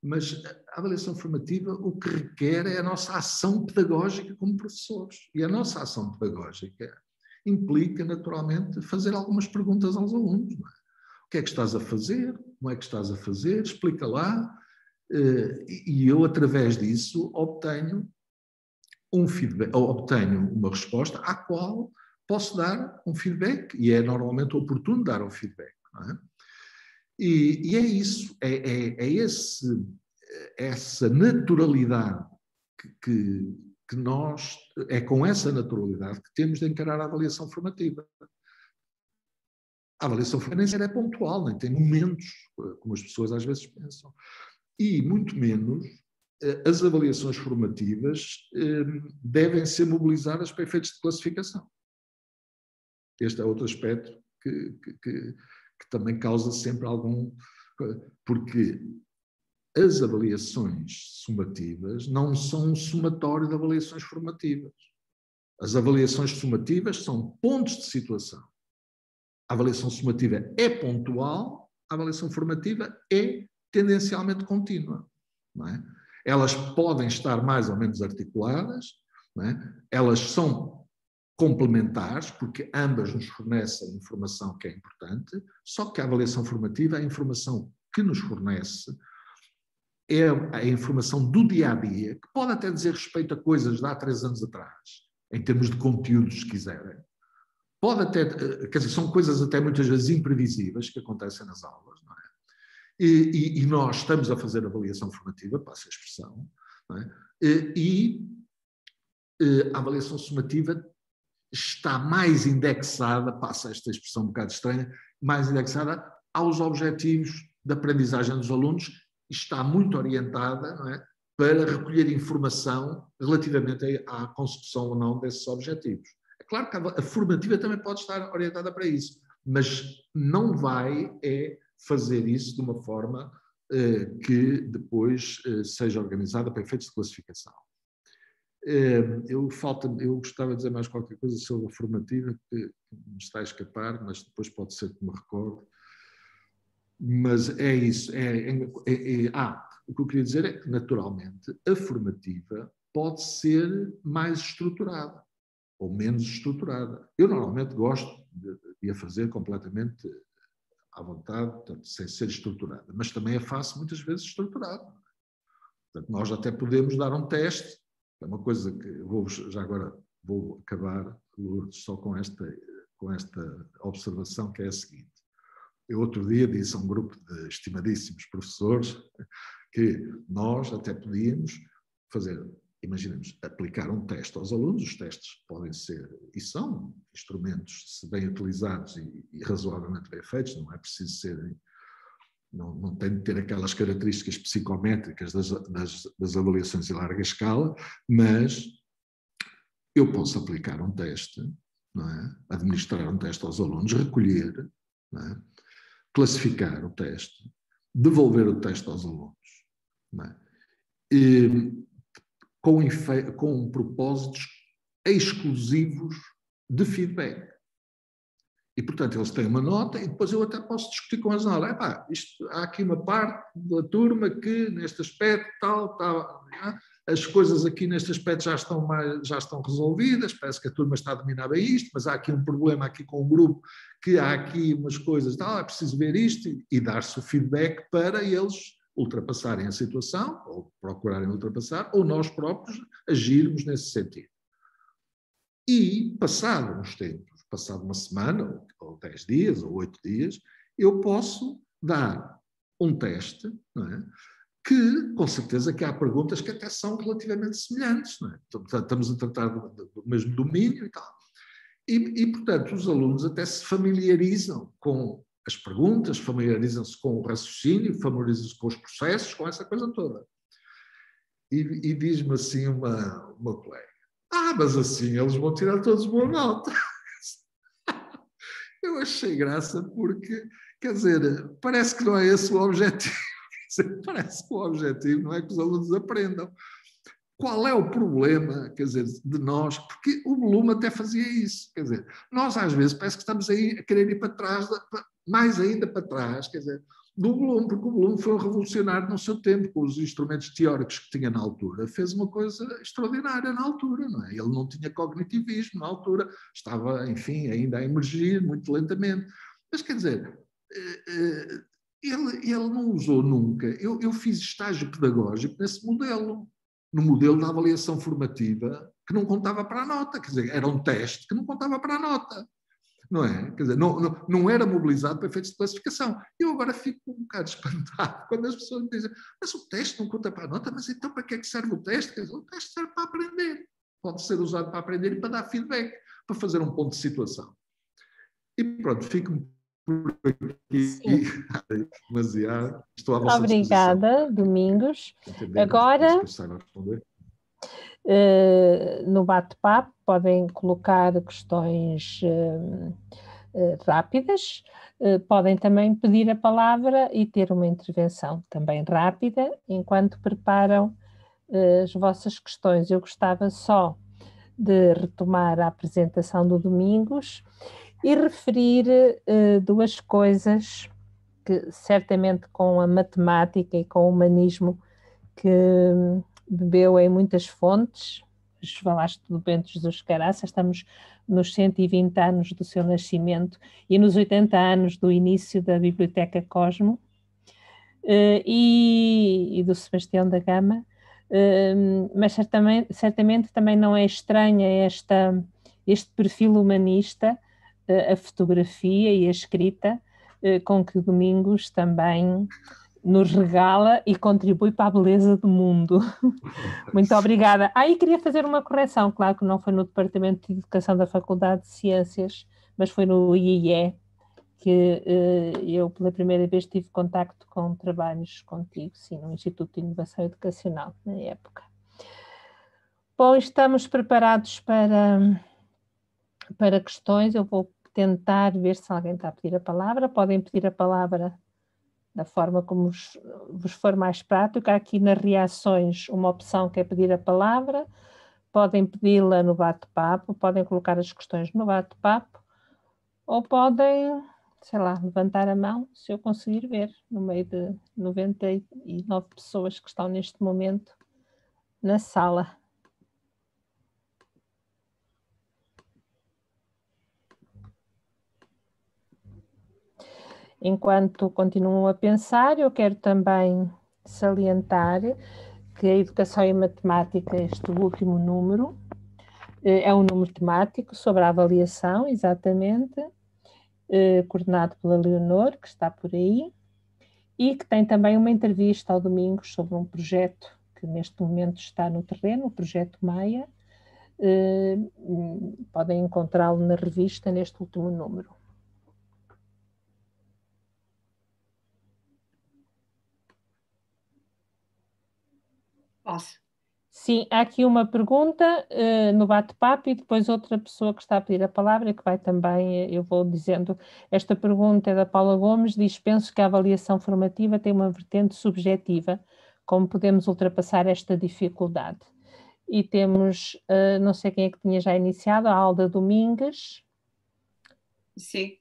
mas a avaliação formativa o que requer é a nossa ação pedagógica como professores. E a nossa ação pedagógica implica, naturalmente, fazer algumas perguntas aos alunos. Não é? O que é que estás a fazer? Como é que estás a fazer? Explica lá. E eu, através disso, obtenho um feedback, ou obtenho uma resposta à qual posso dar um feedback, e é normalmente oportuno dar um feedback. Não é? E é isso, essa naturalidade que nós, é com essa naturalidade que temos de encarar a avaliação formativa. A avaliação formativa é pontual, nem tem momentos, como as pessoas às vezes pensam. E, muito menos, as avaliações formativas devem ser mobilizadas para efeitos de classificação. Este é outro aspecto que também causa sempre algum... Porque as avaliações sumativas não são um somatório de avaliações formativas. As avaliações sumativas são pontos de situação. A avaliação sumativa é pontual, a avaliação formativa é tendencialmente contínua. Não é? Elas podem estar mais ou menos articuladas, não é? Elas são complementares, porque ambas nos fornecem informação que é importante, só que a avaliação formativa, a informação que nos fornece é a informação do dia-a-dia, que pode até dizer respeito a coisas de há 3 anos atrás, em termos de conteúdos, se quiserem. Pode até, quer dizer, são coisas até muitas vezes imprevisíveis que acontecem nas aulas, não é? E nós estamos a fazer avaliação formativa, passa a expressão, não é? E a avaliação sumativa está mais indexada, passa esta expressão um bocado estranha, mais indexada aos objetivos de aprendizagem dos alunos e está muito orientada, não é, para recolher informação relativamente à consecução ou não desses objetivos. É claro que a formativa também pode estar orientada para isso, mas não vai fazer isso de uma forma que depois seja organizada para efeitos de classificação. Eu gostava de dizer mais qualquer coisa sobre a formativa, que me está a escapar, mas depois pode ser que me recorde. Mas é isso. O que eu queria dizer é que, naturalmente, a formativa pode ser mais estruturada ou menos estruturada. Eu normalmente gosto de a fazer completamente à vontade, portanto, sem ser estruturada, mas também a faço muitas vezes estruturada. Portanto, nós até podemos dar um teste, é uma coisa que já agora vou acabar, Lourdes, só com esta observação, que é a seguinte. Eu outro dia disse a um grupo de estimadíssimos professores que nós até podíamos fazer, imaginemos, aplicar um teste aos alunos. Os testes podem ser, e são instrumentos, se bem utilizados e razoavelmente bem feitos, não é preciso serem, não tem de ter aquelas características psicométricas das avaliações em larga escala, mas eu posso aplicar um teste, não é? Administrar um teste aos alunos, recolher, não é? Classificar o teste, devolver o teste aos alunos, não é? Com propósitos exclusivos de feedback. E, portanto, eles têm uma nota e depois eu até posso discutir com eles. Há aqui uma parte da turma que, neste aspecto, as coisas aqui neste aspecto já estão resolvidas, parece que a turma está a dominar bem isto, mas há aqui um problema aqui com o grupo, que há aqui umas coisas, é preciso ver isto e dar-se o feedback para eles ultrapassarem a situação, ou procurarem ultrapassar, ou nós próprios agirmos nesse sentido. E, passado uns tempos, passado uma semana, ou 10 dias, ou 8 dias, eu posso dar um teste, não é? Que, com certeza, que há perguntas que até são relativamente semelhantes, não é? Estamos a tratar do mesmo domínio e tal. E, portanto, os alunos até se familiarizam com as perguntas, familiarizam-se com o raciocínio, familiarizam-se com os processos, com essa coisa toda. E diz-me assim uma colega, mas assim eles vão tirar todos boa nota. Eu achei graça porque, quer dizer, parece que não é esse o objetivo. Parece que o objetivo não é que os alunos aprendam. Qual é o problema, quer dizer, de nós? Porque o Bloom até fazia isso, quer dizer, nós às vezes parece que estamos aí a querer ir para trás, mais ainda para trás, quer dizer, do Bloom, porque o Bloom foi um revolucionário no seu tempo, com os instrumentos teóricos que tinha na altura, fez uma coisa extraordinária na altura, não é? Ele não tinha cognitivismo na altura, estava, enfim, ainda a emergir muito lentamente, mas quer dizer, ele não usou nunca, eu fiz estágio pedagógico nesse modelo, no modelo da avaliação formativa, que não contava para a nota, quer dizer, era um teste que não contava para a nota. Não é? Quer dizer, não era mobilizado para efeitos de classificação. Eu agora fico um bocado espantado quando as pessoas me dizem, mas o teste não conta para a nota, mas então para que é que serve o teste? Quer dizer, o teste serve para aprender. Pode ser usado para aprender e para dar feedback, para fazer um ponto de situação. E pronto, fico por aqui demasiado. Estou à vossa disposição. Obrigada, Domingos. Agora, no bate-papo, podem colocar questões rápidas, podem também pedir a palavra e ter uma intervenção também rápida, enquanto preparam as vossas questões. Eu gostava só de retomar a apresentação do Domingos e referir duas coisas que certamente com a matemática e com o humanismo que bebeu em muitas fontes. Falaste do Bento Jesus Caraça, estamos nos 120 anos do seu nascimento e nos 80 anos do início da Biblioteca Cosmo e do Sebastião da Gama, mas certamente também não é estranha este perfil humanista, a fotografia e a escrita, com que Domingos também nos regala e contribui para a beleza do mundo. Muito obrigada. E queria fazer uma correção, claro que não foi no Departamento de Educação da Faculdade de Ciências, mas foi no IIE, que eu pela primeira vez tive contacto com trabalhos contigo, sim, no Instituto de Inovação Educacional, na época. Bom, estamos preparados para questões. Eu vou tentar ver se alguém está a pedir a palavra. Podem pedir a palavra da forma como vos for mais prático. Há aqui nas reações uma opção que é pedir a palavra. Podem pedi-la no bate-papo, podem colocar as questões no bate-papo, ou podem, sei lá, levantar a mão, se eu conseguir ver, no meio de 99 pessoas que estão neste momento na sala. Enquanto continuam a pensar, eu quero também salientar que a educação em matemática, este último número, é um número temático sobre a avaliação, exatamente, coordenado pela Leonor, que está por aí, e que tem também uma entrevista ao domingo sobre um projeto que neste momento está no terreno, o projeto Maia. Podem encontrá-lo na revista neste último número. Posso? Sim, há aqui uma pergunta no bate-papo e depois outra pessoa que está a pedir a palavra que vai também, eu vou dizendo, esta pergunta é da Paula Gomes, diz: penso que a avaliação formativa tem uma vertente subjetiva, como podemos ultrapassar esta dificuldade? E temos, não sei quem é que tinha já iniciado, a Alda Domingues. Sim.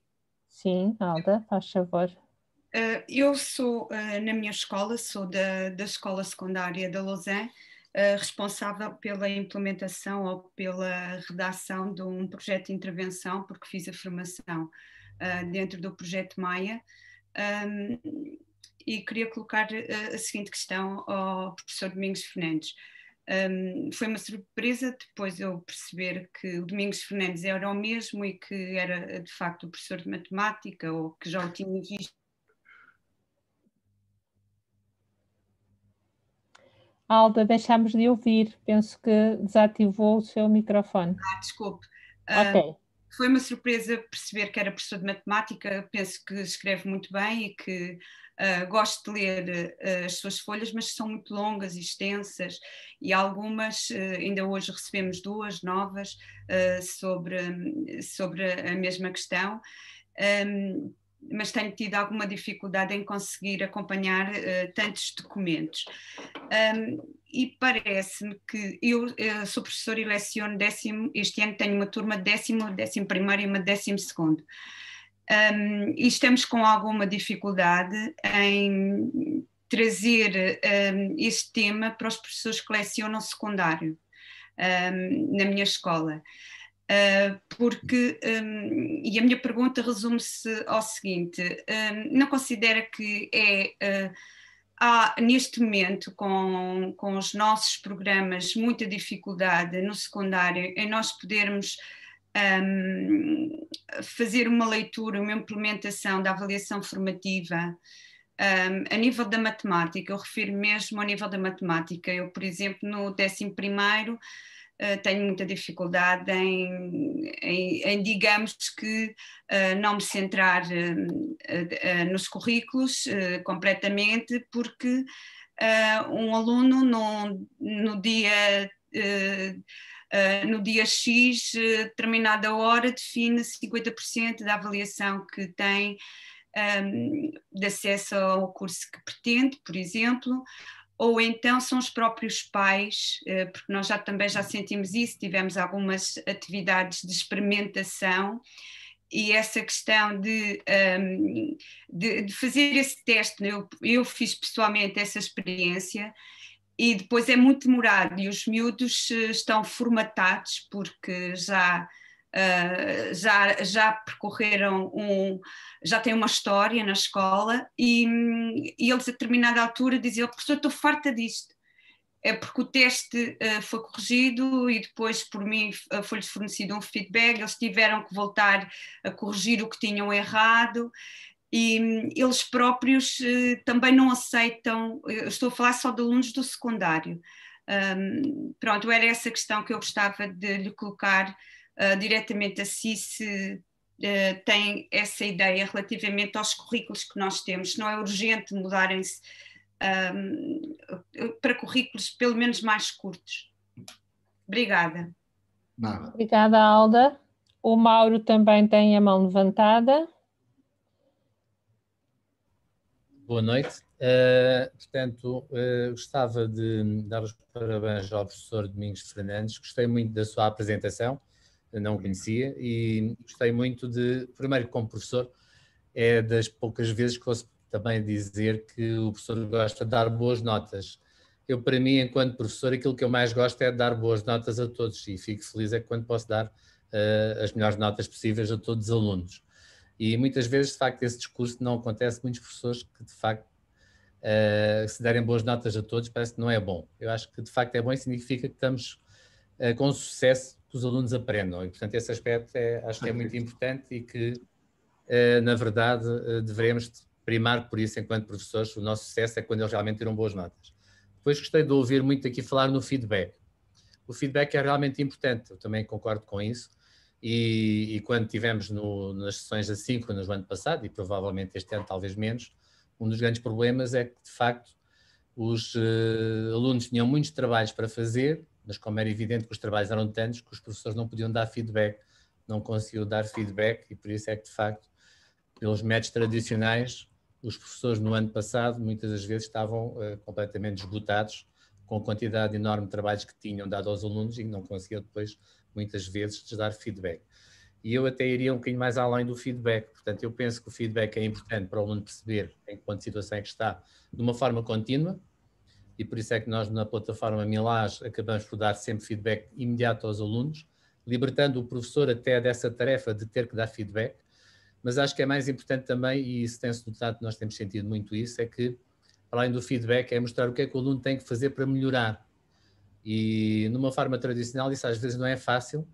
Sim, Alda, faz favor. Eu sou, na minha escola, sou da escola secundária da Lausanne, responsável pela implementação ou pela redação de um projeto de intervenção, porque fiz a formação dentro do projeto Maia, e queria colocar a seguinte questão ao professor Domingos Fernandes. Foi uma surpresa depois eu perceber que o Domingos Fernandes era o mesmo e que era de facto o professor de matemática, ou que já o tinha visto. Alda, deixámos de ouvir, penso que desativou o seu microfone. Desculpe. Ok. Foi uma surpresa perceber que era professor de matemática, penso que escreve muito bem e que gosto de ler as suas folhas, mas são muito longas e extensas, e algumas, ainda hoje recebemos 2 novas sobre a mesma questão. Mas tenho tido alguma dificuldade em conseguir acompanhar tantos documentos. E parece-me que eu sou professora e leciono este ano tenho uma turma de 11º e uma de 12º. E estamos com alguma dificuldade em trazer este tema para os professores que lecionam secundário na minha escola. Porque, e a minha pergunta resume-se ao seguinte: não considera que há neste momento com os nossos programas muita dificuldade no secundário em nós podermos fazer uma leitura, uma implementação da avaliação formativa a nível da matemática? Eu refiro mesmo ao nível da matemática. Eu, por exemplo, no 11º, tenho muita dificuldade em digamos que, não me centrar nos currículos completamente, porque um aluno no dia X, determinada hora, define 50% da avaliação que tem de acesso ao curso que pretende, por exemplo. Ou então são os próprios pais, porque nós também já sentimos isso, tivemos algumas atividades de experimentação, e essa questão de fazer esse teste, eu fiz pessoalmente essa experiência, e depois é muito demorado, e os miúdos estão formatados porque já percorreram já têm uma história na escola, e eles a determinada altura diziam: professor, estou farta disto. É porque o teste foi corrigido e depois por mim foi-lhes fornecido um feedback, eles tiveram que voltar a corrigir o que tinham errado, e eles próprios também não aceitam. Eu estou a falar só de alunos do secundário. Pronto, era essa questão que eu gostava de lhe colocar diretamente a si, se tem essa ideia relativamente aos currículos que nós temos. Não é urgente mudarem-se para currículos pelo menos mais curtos. Obrigada. Nada. Obrigada, Alda. O Mauro também tem a mão levantada. Boa noite. Portanto, gostava de dar os parabéns ao professor Domingos Fernandes. Gostei muito da sua apresentação, não o conhecia, e gostei muito primeiro, como professor, é das poucas vezes que ouço também dizer que o professor gosta de dar boas notas. Eu, para mim, enquanto professor, aquilo que eu mais gosto é de dar boas notas a todos, e fico feliz é quando posso dar as melhores notas possíveis a todos os alunos. E muitas vezes, de facto, esse discurso não acontece. Muitos professores que, de facto, se derem boas notas a todos, parece que não é bom. Eu acho que, de facto, é bom e significa que estamos com sucesso, que os alunos aprendam. E, portanto, esse aspecto acho que é muito importante e que, na verdade, devemos primar por isso, enquanto professores. O nosso sucesso é quando eles realmente tiram boas notas. Depois gostei de ouvir muito aqui falar no feedback. O feedback é realmente importante, eu também concordo com isso. E quando tivemos nas sessões assíncronas no ano passado, e provavelmente este ano talvez menos, um dos grandes problemas é que, de facto, os alunos tinham muitos trabalhos para fazer, mas como era evidente que os trabalhos eram tantos que os professores não podiam dar feedback, não conseguiam dar feedback, e por isso é que, de facto, pelos métodos tradicionais, os professores no ano passado muitas das vezes estavam completamente esgotados com a quantidade enorme de trabalhos que tinham dado aos alunos e não conseguiam depois, muitas vezes, dar feedback. E eu até iria um bocadinho mais além do feedback. Portanto, eu penso que o feedback é importante para o aluno perceber em qual situação é que está, de uma forma contínua, e por isso é que nós, na plataforma Milage, acabamos por dar sempre feedback imediato aos alunos, libertando o professor até dessa tarefa de ter que dar feedback. Mas acho que é mais importante também, e isso tem-se notado, nós temos sentido muito isso, é que, além do feedback, é mostrar o que é que o aluno tem que fazer para melhorar. E numa forma tradicional isso às vezes não é fácil,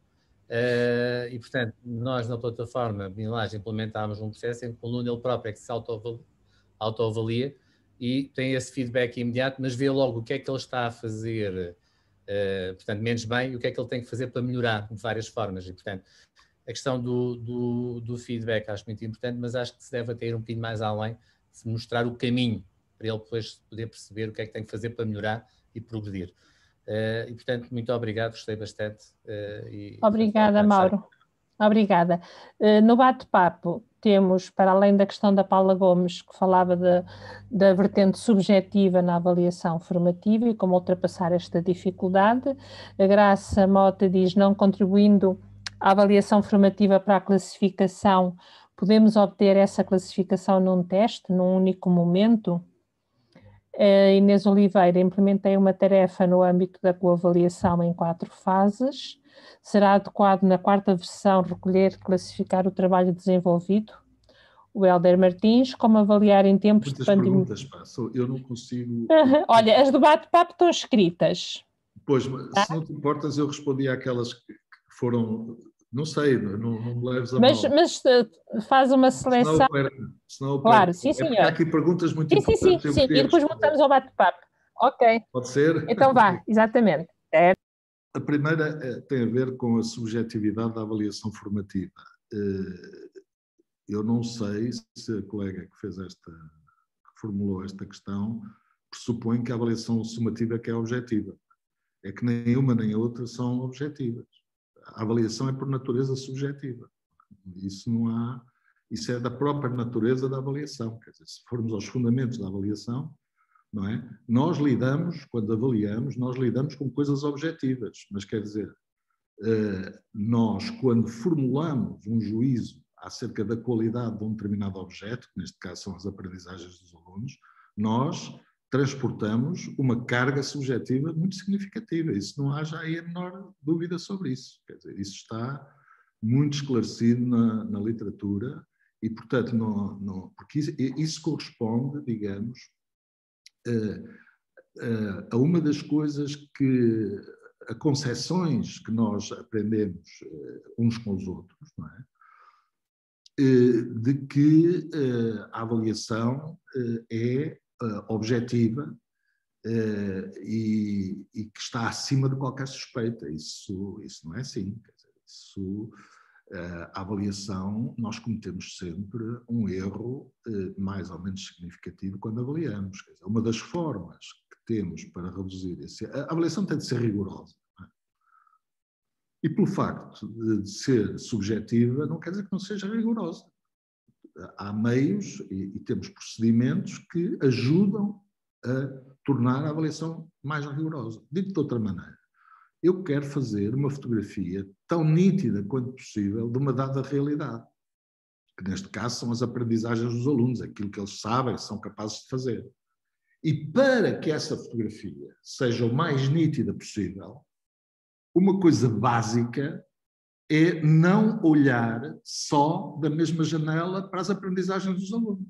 e portanto nós na plataforma Milage implementámos um processo em que o aluno ele próprio é que se autoavalia e tem esse feedback imediato, mas vê logo o que é que ele está a fazer, portanto menos bem, e o que é que ele tem que fazer para melhorar de várias formas. E portanto a questão do feedback acho muito importante, mas acho que se deve até ir um bocadinho mais além, se mostrar o caminho para ele depois poder perceber o que é que tem que fazer para melhorar e progredir. E portanto, muito obrigado, gostei bastante. Obrigada, Mauro. Obrigada. No bate-papo temos, para além da questão da Paula Gomes, que falava da vertente subjetiva na avaliação formativa e como ultrapassar esta dificuldade, a Graça Mota diz, não contribuindo à avaliação formativa para a classificação, podemos obter essa classificação num teste, num único momento? Inês Oliveira, implementei uma tarefa no âmbito da coavaliação em 4 fases. Será adequado na 4ª versão recolher e classificar o trabalho desenvolvido? O Helder Martins, como avaliar em tempos muitas de pandemia? Perguntas, pá. Eu não consigo... Olha, as do bate-papo estão escritas. Pois, se não te importas, eu respondi àquelas que foram... Não sei, não me leves a mal. Mas faz uma seleção. Senão claro, sim, é porque senhor. há aqui perguntas muito sim, importantes. Sim, e depois voltamos ao bate-papo. Ok. Pode ser? Então vá, exatamente. A primeira tem a ver com a subjetividade da avaliação formativa. Eu não sei se a colega que formulou esta questão pressupõe que a avaliação sumativa é que é objetiva. É que nem uma nem a outra são objetivas. A avaliação é por natureza subjetiva. Isso não há... Isso é da própria natureza da avaliação. Quer dizer, se formos aos fundamentos da avaliação, não é? Nós lidamos, quando avaliamos, nós lidamos com coisas objetivas. Mas quer dizer, nós, quando formulamos um juízo acerca da qualidade de um determinado objeto, que neste caso são as aprendizagens dos alunos, nós transportamos uma carga subjetiva muito significativa. Isso não há já aí a menor dúvida sobre isso. Quer dizer, isso está muito esclarecido na literatura e, portanto, porque isso corresponde, digamos, a uma das coisas a concepções que nós aprendemos uns com os outros, não é? De que a avaliação é objetiva e que está acima de qualquer suspeita. Isso não é assim. Quer dizer, isso A avaliação, nós cometemos sempre um erro mais ou menos significativo quando avaliamos. Quer dizer, uma das formas que temos para reduzir a avaliação tem de ser rigorosa. Não é? E pelo facto de ser subjetiva, não quer dizer que não seja rigorosa. Há meios e temos procedimentos que ajudam a tornar a avaliação mais rigorosa. Dito de outra maneira, eu quero fazer uma fotografia tão nítida quanto possível de uma dada realidade, que neste caso são as aprendizagens dos alunos, aquilo que eles sabem, são capazes de fazer. E para que essa fotografia seja o mais nítida possível, uma coisa básica é não olhar só da mesma janela para as aprendizagens dos alunos.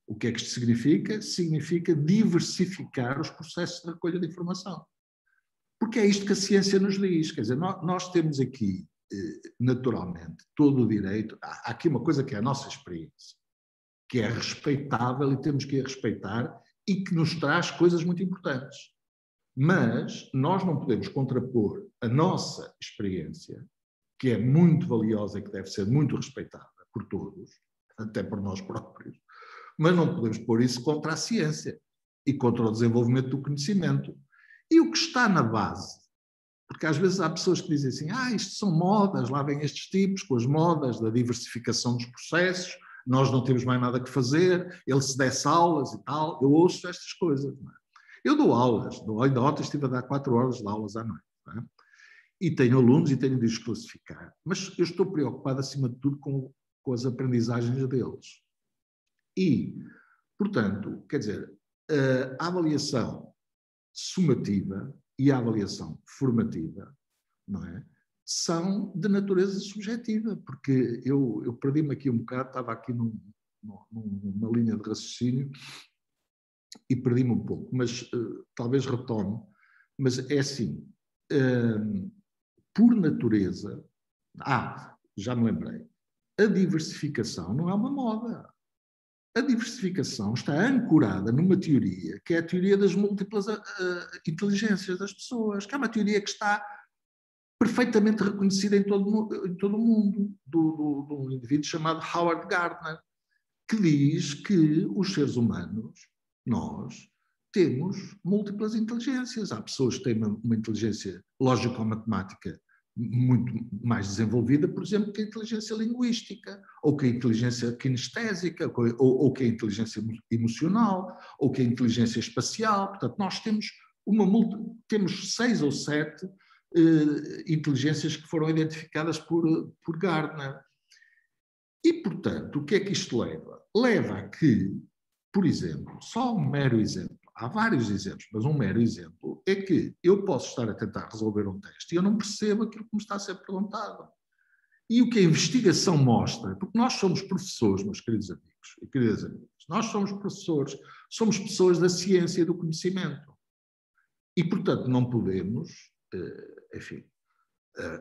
O que é que isto significa? Significa diversificar os processos de recolha de informação. Porque é isto que a ciência nos diz. Quer dizer, nós temos aqui, naturalmente, todo o direito. Há aqui uma coisa que é a nossa experiência, que é respeitável e temos que a respeitar e que nos traz coisas muito importantes. Mas nós não podemos contrapor a nossa experiência, que é muito valiosa e que deve ser muito respeitada por todos, até por nós próprios, mas não podemos pôr isso contra a ciência e contra o desenvolvimento do conhecimento. E o que está na base, porque às vezes há pessoas que dizem assim, isto são modas, lá vêm estes tipos com as modas da diversificação dos processos, nós não temos mais nada que fazer, ele se desse aulas e tal, eu ouço estas coisas. Não é? Eu dou aulas, ainda ontem estive a dar 4 horas de aulas à noite, não é? E tenho alunos e tenho de os classificar, mas eu estou preocupado acima de tudo com as aprendizagens deles. E, portanto, quer dizer, a avaliação sumativa e a avaliação formativa, não é? São de natureza subjetiva, porque eu perdi-me aqui um bocado, estava aqui numa linha de raciocínio e perdi-me um pouco, mas talvez retome. Mas é assim, por natureza, já me lembrei, a diversificação não é uma moda. A diversificação está ancorada numa teoria, que é a teoria das múltiplas inteligências das pessoas, que é uma teoria que está perfeitamente reconhecida em todo o mundo, de um indivíduo chamado Howard Gardner, que diz que os seres humanos, nós, temos múltiplas inteligências. Há pessoas que têm uma inteligência lógico-matemática muito mais desenvolvida, por exemplo, que a inteligência linguística, ou que a inteligência kinestésica, ou que a inteligência emocional, ou que a inteligência espacial. Portanto, nós temos 6 ou 7 inteligências que foram identificadas por Gardner. E, portanto, o que é que isto leva? Leva a que, por exemplo, só um mero exemplo, há vários exemplos, mas um mero exemplo é que eu posso estar a tentar resolver um teste e eu não percebo aquilo que me está a ser perguntado. E o que a investigação mostra, porque nós somos professores, meus queridos amigos e queridas amigas, nós somos professores, somos pessoas da ciência e do conhecimento. E, portanto, não podemos,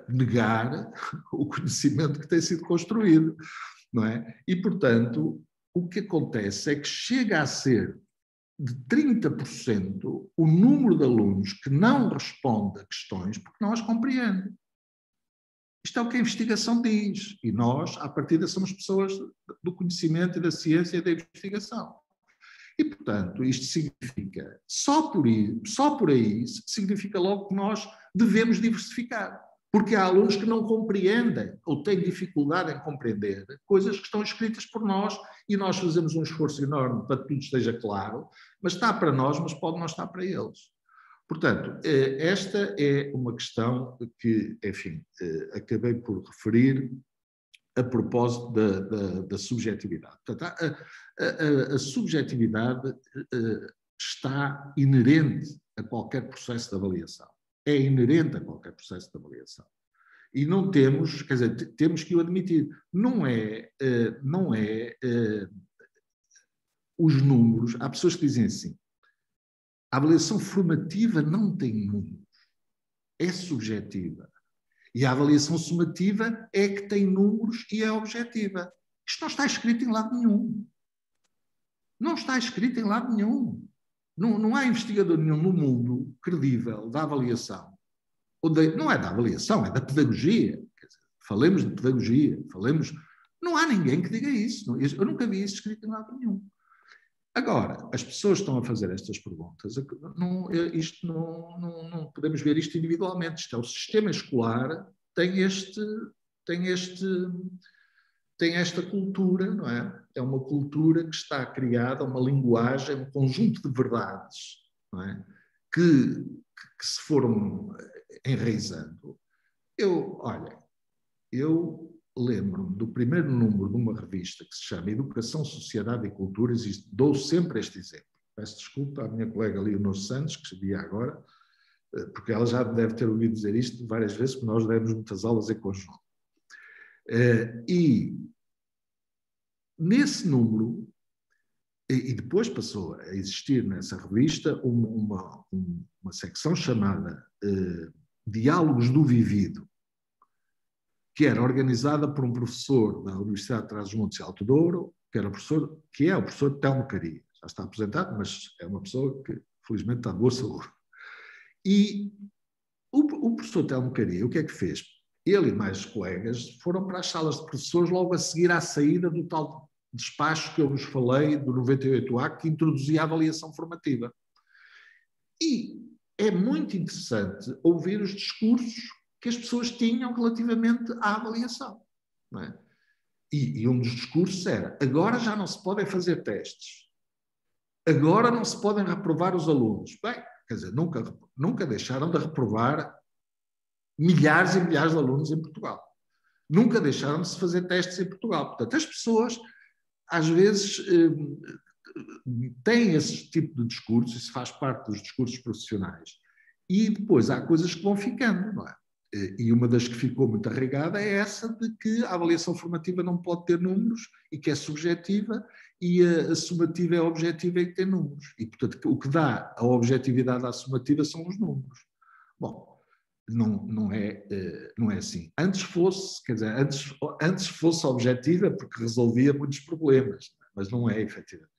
negar o conhecimento que tem sido construído, não é? E, portanto, o que acontece é que chega a ser de 30% o número de alunos que não responde a questões porque não as compreende. Isto é o que a investigação diz. E nós, à partida, somos pessoas do conhecimento e da ciência e da investigação. E, portanto, isto significa, só por aí, significa logo que nós devemos diversificar. Porque há alunos que não compreendem ou têm dificuldade em compreender coisas que estão escritas por nós e nós fazemos um esforço enorme para que tudo esteja claro, mas está para nós, mas pode não estar para eles. Portanto, esta é uma questão que, enfim, acabei por referir a propósito da subjetividade. Portanto, a subjetividade está inerente a qualquer processo de avaliação. É inerente a qualquer processo de avaliação. E não temos, quer dizer, temos que o admitir. Não é os números. Há pessoas que dizem assim, a avaliação formativa não tem números, é subjetiva. E a avaliação sumativa é que tem números e é objetiva. Isto não está escrito em lado nenhum. Não está escrito em lado nenhum. Não há investigador nenhum no mundo credível da avaliação, não é da avaliação, é da pedagogia. Quer dizer, falemos de pedagogia, falemos... Não há ninguém que diga isso. Eu nunca vi isso escrito em lado nenhum. Agora, as pessoas estão a fazer estas perguntas. Não podemos ver isto individualmente. Isto é o sistema escolar, tem esta cultura, não é? É uma cultura que está criada, uma linguagem, um conjunto de verdades, não é? Que se foram enraizando. Eu lembro-me do primeiro número de uma revista que se chama Educação, Sociedade e Cultura, dou sempre este exemplo. Peço desculpa à minha colega Leonor Santos, que sabia agora, porque ela já deve ter ouvido dizer isto várias vezes, porque nós demos muitas aulas em conjunto. E nesse número, e depois passou a existir nessa revista uma secção chamada Diálogos do Vivido, que era organizada por um professor da Universidade de Trás-os-Montes e Alto Douro, que é o professor Telmo Caria. Já está aposentado, mas é uma pessoa que, felizmente, está de boa saúde. E o professor Telmo Caria, o que é que fez? Ele e mais colegas foram para as salas de professores logo a seguir à saída do tal despacho que eu vos falei, do 98A, que introduzia a avaliação formativa. E é muito interessante ouvir os discursos que as pessoas tinham relativamente à avaliação. Não é? E um dos discursos era: agora já não se podem fazer testes, agora não se podem reprovar os alunos. Bem, quer dizer, nunca deixaram de reprovar milhares e milhares de alunos em Portugal. Nunca deixaram de se fazer testes em Portugal. Portanto, as pessoas, às vezes, têm esse tipo de discurso, isso faz parte dos discursos profissionais, e depois há coisas que vão ficando, não é? E uma das que ficou muito arraigada é essa de que a avaliação formativa não pode ter números e que é subjetiva, e a sumativa é objetiva e que tem números. E, portanto, o que dá a objetividade à sumativa são os números. Bom, não é assim. Antes fosse objetiva, porque resolvia muitos problemas, mas não é, efetivamente.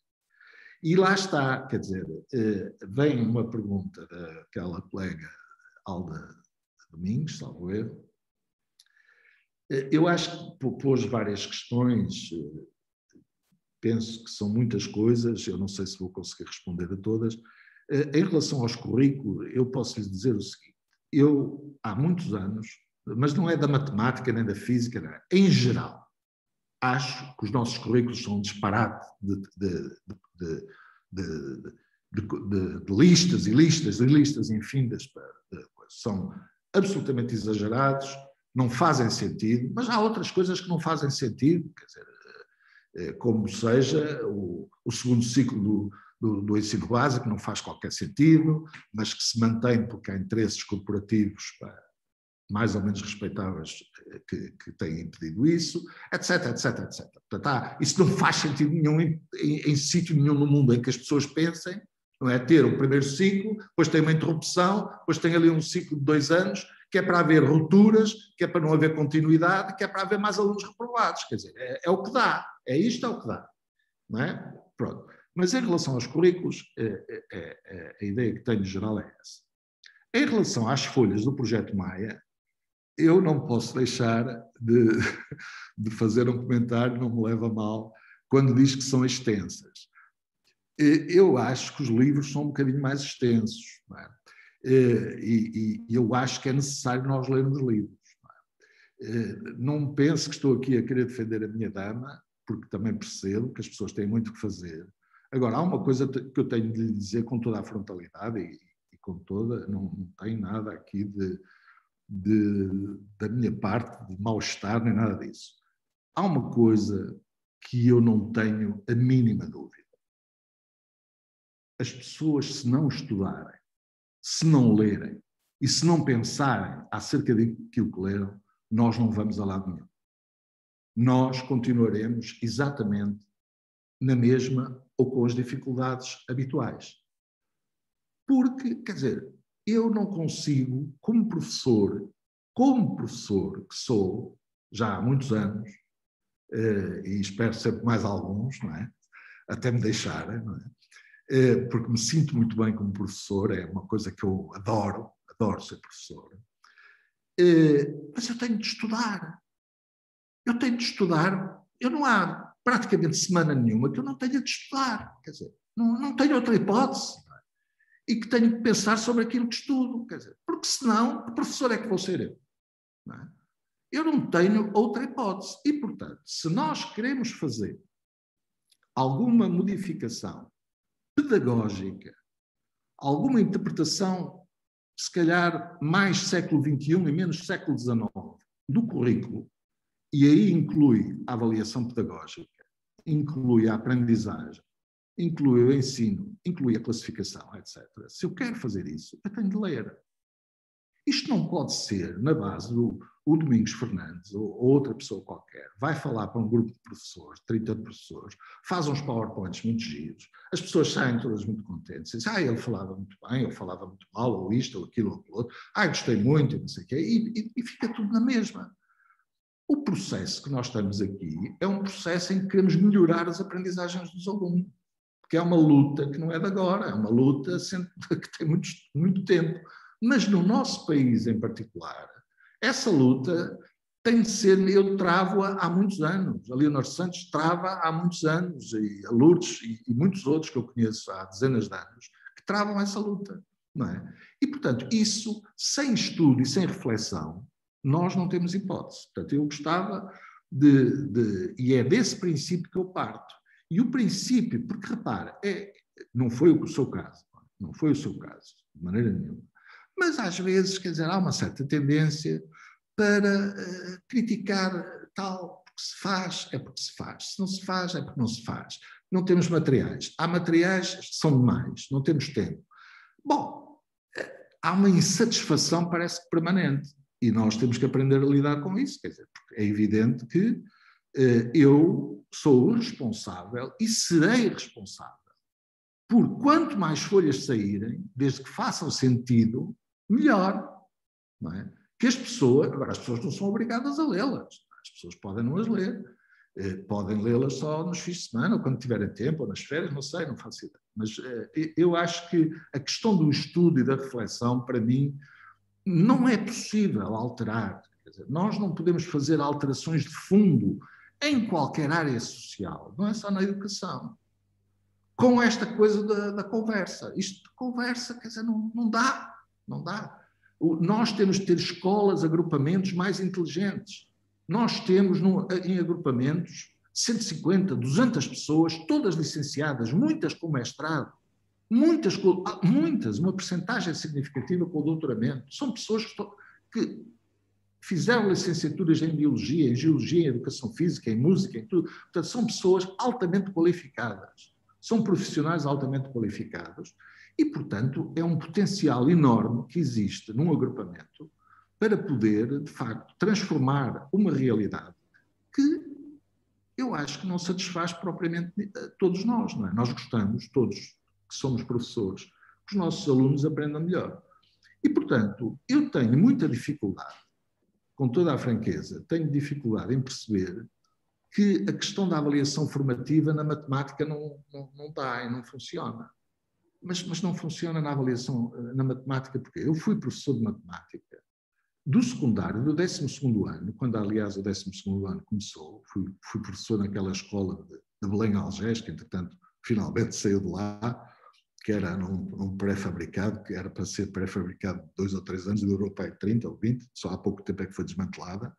E lá está, quer dizer, vem uma pergunta daquela colega Alda Domingos, salvo erro. Eu acho que pôs várias questões, penso que são muitas coisas, eu não sei se vou conseguir responder a todas. Em relação aos currículos, eu posso lhes dizer o seguinte: eu, há muitos anos, mas não é da matemática nem da física, não é, em geral, acho que os nossos currículos são um disparate de listas e listas e listas infinitas, são absolutamente exagerados, não fazem sentido, mas há outras coisas que não fazem sentido, quer dizer, como seja o segundo ciclo do ensino básico, não faz qualquer sentido, mas que se mantém porque há interesses corporativos mais ou menos respeitáveis que têm impedido isso, etc, etc, etc. Portanto, isso não faz sentido nenhum em sítio nenhum no mundo em que as pessoas pensem, não é? Ter o primeiro ciclo, depois tem uma interrupção, depois tem ali um ciclo de 2 anos, que é para haver rupturas, que é para não haver continuidade, que é para haver mais alunos reprovados. Quer dizer, é o que dá. Isto é o que dá. Não é? Pronto. Mas em relação aos currículos, a ideia que tenho geral é essa. Em relação às folhas do Projeto Maia, eu não posso deixar de fazer um comentário, não me leva a mal, quando diz que são extensas. Eu acho que os livros são um bocadinho mais extensos, não é? E eu acho que é necessário nós lermos livros. Não pense que estou aqui a querer defender a minha dama, porque também percebo que as pessoas têm muito que fazer. Agora, há uma coisa que eu tenho de lhe dizer com toda a frontalidade e com toda, não tem nada aqui da minha parte de mal-estar nem nada disso. Há uma coisa que eu não tenho a mínima dúvida. As pessoas, se não estudarem, se não lerem e se não pensarem acerca daquilo que leram, nós não vamos a lado nenhum. Nós continuaremos exatamente na mesma ou com as dificuldades habituais. Porque, quer dizer, eu não consigo, como professor que sou, já há muitos anos, e espero sempre mais alguns, não é? Até me deixarem, não é? Porque me sinto muito bem como professor, é uma coisa que eu adoro ser professor. Mas eu tenho de estudar. eu tenho de estudar, não há praticamente semana nenhuma que eu não tenha de estudar, quer dizer, não tenho outra hipótese, e que tenho que pensar sobre aquilo que estudo, quer dizer, porque senão, que professor é que vou ser eu? Não é? Eu não tenho outra hipótese. E, portanto, se nós queremos fazer alguma modificação pedagógica, alguma interpretação, se calhar, mais século XXI e menos século XIX do currículo, e aí inclui a avaliação pedagógica, inclui a aprendizagem, inclui o ensino, inclui a classificação, etc. Se eu quero fazer isso, eu tenho de ler. Isto não pode ser na base do Domingos Fernandes ou outra pessoa qualquer. Vai falar para um grupo de professores, 30 professores, faz uns PowerPoints muito giros, as pessoas saem todas muito contentes, dizem, ele falava muito bem, ou falava muito mal, ou isto, ou aquilo, ou aquilo outro, gostei muito, e não sei o quê, e fica tudo na mesma. O processo que nós estamos aqui é um processo em que queremos melhorar as aprendizagens dos alunos, porque é uma luta que não é de agora, é uma luta que tem muito tempo. Mas no nosso país em particular, essa luta tem de ser, eu travo-a há muitos anos, a Leonor Santos trava há muitos anos, e a Lourdes e muitos outros que eu conheço há dezenas de anos, que travam essa luta, não é? E, portanto, isso, sem estudo e sem reflexão, nós não temos hipótese. Portanto, eu gostava e é desse princípio que eu parto. E o princípio, porque repara, não foi o seu caso, de maneira nenhuma. Mas às vezes, quer dizer, há uma certa tendência para criticar tal, porque se faz, é porque se faz. Se não se faz, é porque não se faz. Não temos materiais. Há materiais, são demais, não temos tempo. Bom, há uma insatisfação, parece que permanente. E nós temos que aprender a lidar com isso. Quer dizer, porque é evidente que eu sou responsável e serei responsável por quanto mais folhas saírem, desde que façam sentido, melhor. Não é? Que as pessoas não são obrigadas a lê-las. As pessoas podem não as ler. Podem lê-las só nos fins de semana, ou quando tiverem tempo, ou nas férias, não sei, não faço ideia. Mas eu acho que a questão do estudo e da reflexão, para mim, não é possível alterar. Quer dizer, nós não podemos fazer alterações de fundo em qualquer área social, não é só na educação. Com esta coisa da conversa. Isto de conversa, quer dizer, não dá. Nós temos de ter escolas, agrupamentos mais inteligentes. Nós temos em agrupamentos 150, 200 pessoas, todas licenciadas, muitas com mestrado, muitas, uma percentagem significativa com o doutoramento. São pessoas que fizeram licenciaturas em biologia, em geologia, em educação física, em música, em tudo. Portanto, são pessoas altamente qualificadas. São profissionais altamente qualificados e, portanto, é um potencial enorme que existe num agrupamento para poder, de facto, transformar uma realidade que eu acho que não satisfaz propriamente todos nós, não é? Nós gostamos, todos que somos professores, que os nossos alunos aprendam melhor. E, portanto, eu tenho muita dificuldade, com toda a franqueza, tenho dificuldade em perceber que a questão da avaliação formativa na matemática não dá e não funciona. Mas não funciona na avaliação na matemática, porque eu fui professor de matemática do secundário, do 12º ano, quando aliás o 12º ano começou, fui professor naquela escola de Belém-Algés, que entretanto finalmente saiu de lá, que era num pré-fabricado, que era para ser pré-fabricado 2 ou 3 anos, durou para 30 ou 20, só há pouco tempo é que foi desmantelada.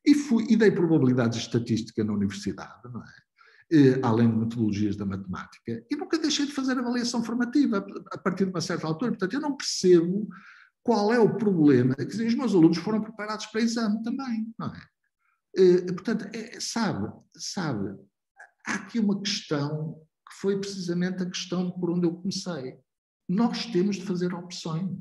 E dei probabilidades de estatística na universidade, não é? Além de metodologias da matemática, e nunca deixei de fazer avaliação formativa a partir de uma certa altura. Portanto, eu não percebo qual é o problema. Quer dizer, os meus alunos foram preparados para exame também, não é? Portanto, sabe, há aqui uma questão que foi precisamente a questão por onde eu comecei. Nós temos de fazer opções.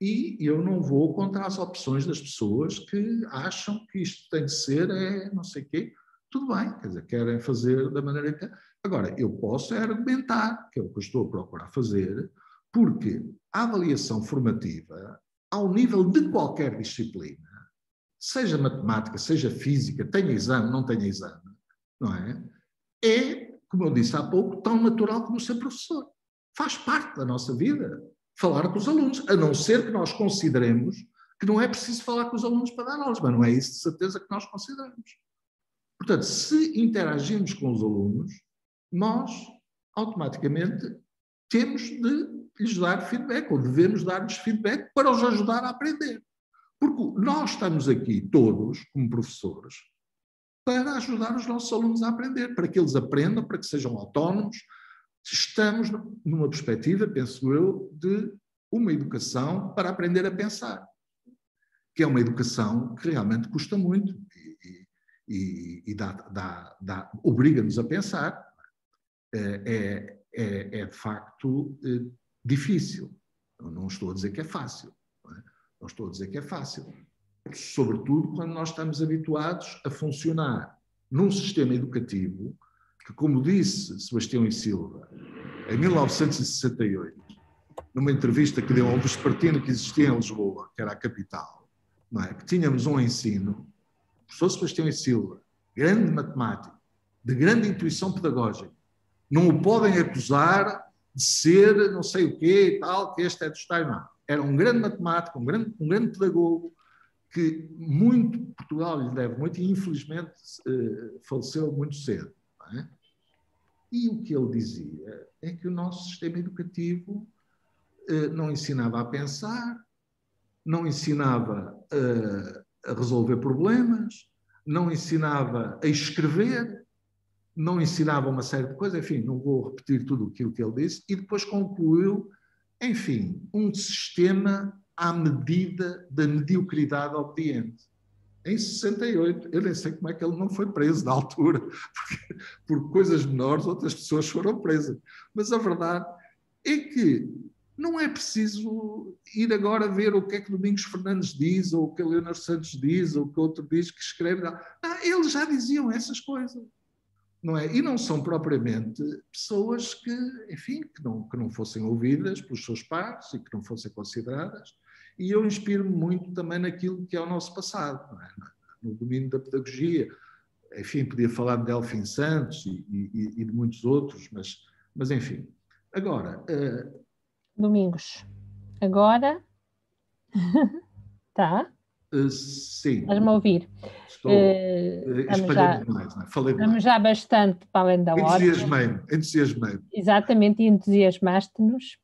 E eu não vou contra as opções das pessoas que acham que isto tem de ser, não sei o quê. Tudo bem, quer dizer, querem fazer da maneira que... Agora, eu posso argumentar, que é o que eu estou a procurar fazer, porque a avaliação formativa, ao nível de qualquer disciplina, seja matemática, seja física, tenha exame, não tenha exame, não é? É, como eu disse há pouco, tão natural como ser professor. Faz parte da nossa vida. Falar com os alunos, a não ser que nós consideremos que não é preciso falar com os alunos para dar aulas, mas não é isso de certeza que nós consideramos. Portanto, se interagimos com os alunos, nós automaticamente temos de lhes dar feedback, ou devemos dar-lhes feedback para os ajudar a aprender. Porque nós estamos aqui todos, como professores, para ajudar os nossos alunos a aprender, para que eles aprendam, para que sejam autónomos. Estamos numa perspectiva, penso eu, de uma educação para aprender a pensar, que é uma educação que realmente custa muito e obriga-nos a pensar. É de facto difícil. Eu não estou a dizer que é fácil. Não estou a dizer que é fácil. Sobretudo quando nós estamos habituados a funcionar num sistema educativo que, como disse Sebastião e Silva, em 1968, numa entrevista que deu a um vespertino que existia em Lisboa, que era a capital, não é? Que tínhamos um ensino, o professor Sebastião e Silva, grande matemático, de grande intuição pedagógica, não o podem acusar de ser não sei o quê e tal, que este é dos tais, não. Era um grande matemático, um grande pedagogo, que Portugal lhe deve muito e infelizmente faleceu muito cedo. Não é? E o que ele dizia é que o nosso sistema educativo não ensinava a pensar, não ensinava a resolver problemas, não ensinava a escrever, não ensinava uma série de coisas, enfim, não vou repetir tudo aquilo que ele disse, e depois concluiu, enfim, um sistema à medida da mediocridade obediente. Em 68, eu nem sei como é que ele não foi preso na altura, porque por coisas menores outras pessoas foram presas. Mas a verdade é que não é preciso ir agora ver o que é que Domingos Fernandes diz, ou o que Leonardo Santos diz, ou o que outro diz que escreve. Eles já diziam essas coisas. Não é? E não são propriamente pessoas que, enfim, que não fossem ouvidas pelos seus pares e que não fossem consideradas. E eu inspiro-me muito também naquilo que é o nosso passado, não é? No domínio da pedagogia. Enfim, podia falar de Delfim Santos e de muitos outros, mas enfim. Agora... Domingos, agora... Tá? Sim. Estás-me a ouvir? Estou. Espalhei demais, não é? Falei demais. Estamos já bastante para além da hora. Entusiasmei-me. Exatamente, e entusiasmaste-nos.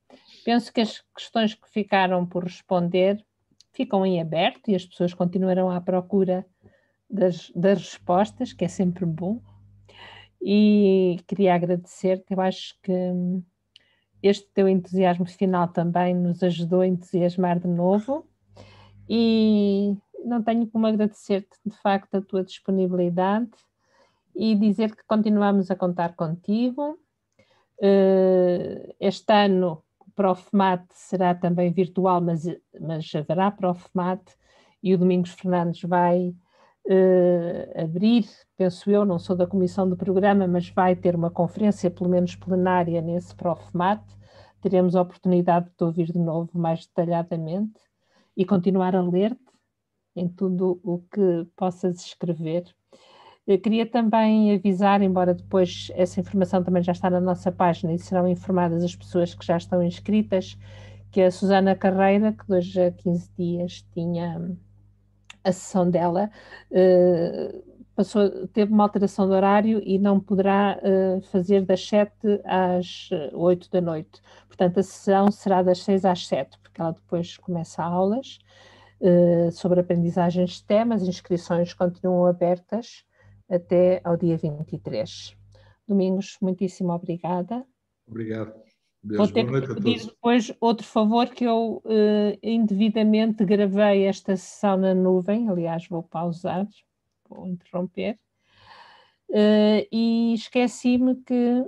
Penso que as questões que ficaram por responder ficam em aberto e as pessoas continuarão à procura das respostas, que é sempre bom. E queria agradecer-te, eu acho que este teu entusiasmo final também nos ajudou a entusiasmar de novo. E não tenho como agradecer-te, de facto, a tua disponibilidade e dizer que continuamos a contar contigo. Este ano o Profmat será também virtual, mas haverá Profmat e o Domingos Fernandes vai abrir, penso eu, não sou da comissão do programa, mas vai ter uma conferência, pelo menos plenária, nesse Profmat. Teremos a oportunidade de te ouvir de novo mais detalhadamente e continuar a ler-te em tudo o que possas escrever. Eu queria também avisar, embora depois essa informação também já está na nossa página e serão informadas as pessoas que já estão inscritas, que a Susana Carreira, que hoje a 15 dias tinha a sessão dela, teve uma alteração de horário e não poderá fazer das 7 às 8 da noite. Portanto, a sessão será das 6 às 7, porque ela depois começa aulas sobre aprendizagens de temas. As inscrições continuam abertas até ao dia 23. Domingos, muitíssimo obrigada. Obrigado. Vou ter que pedir depois outro favor, que eu indevidamente gravei esta sessão na nuvem, aliás vou pausar, vou interromper, e esqueci-me que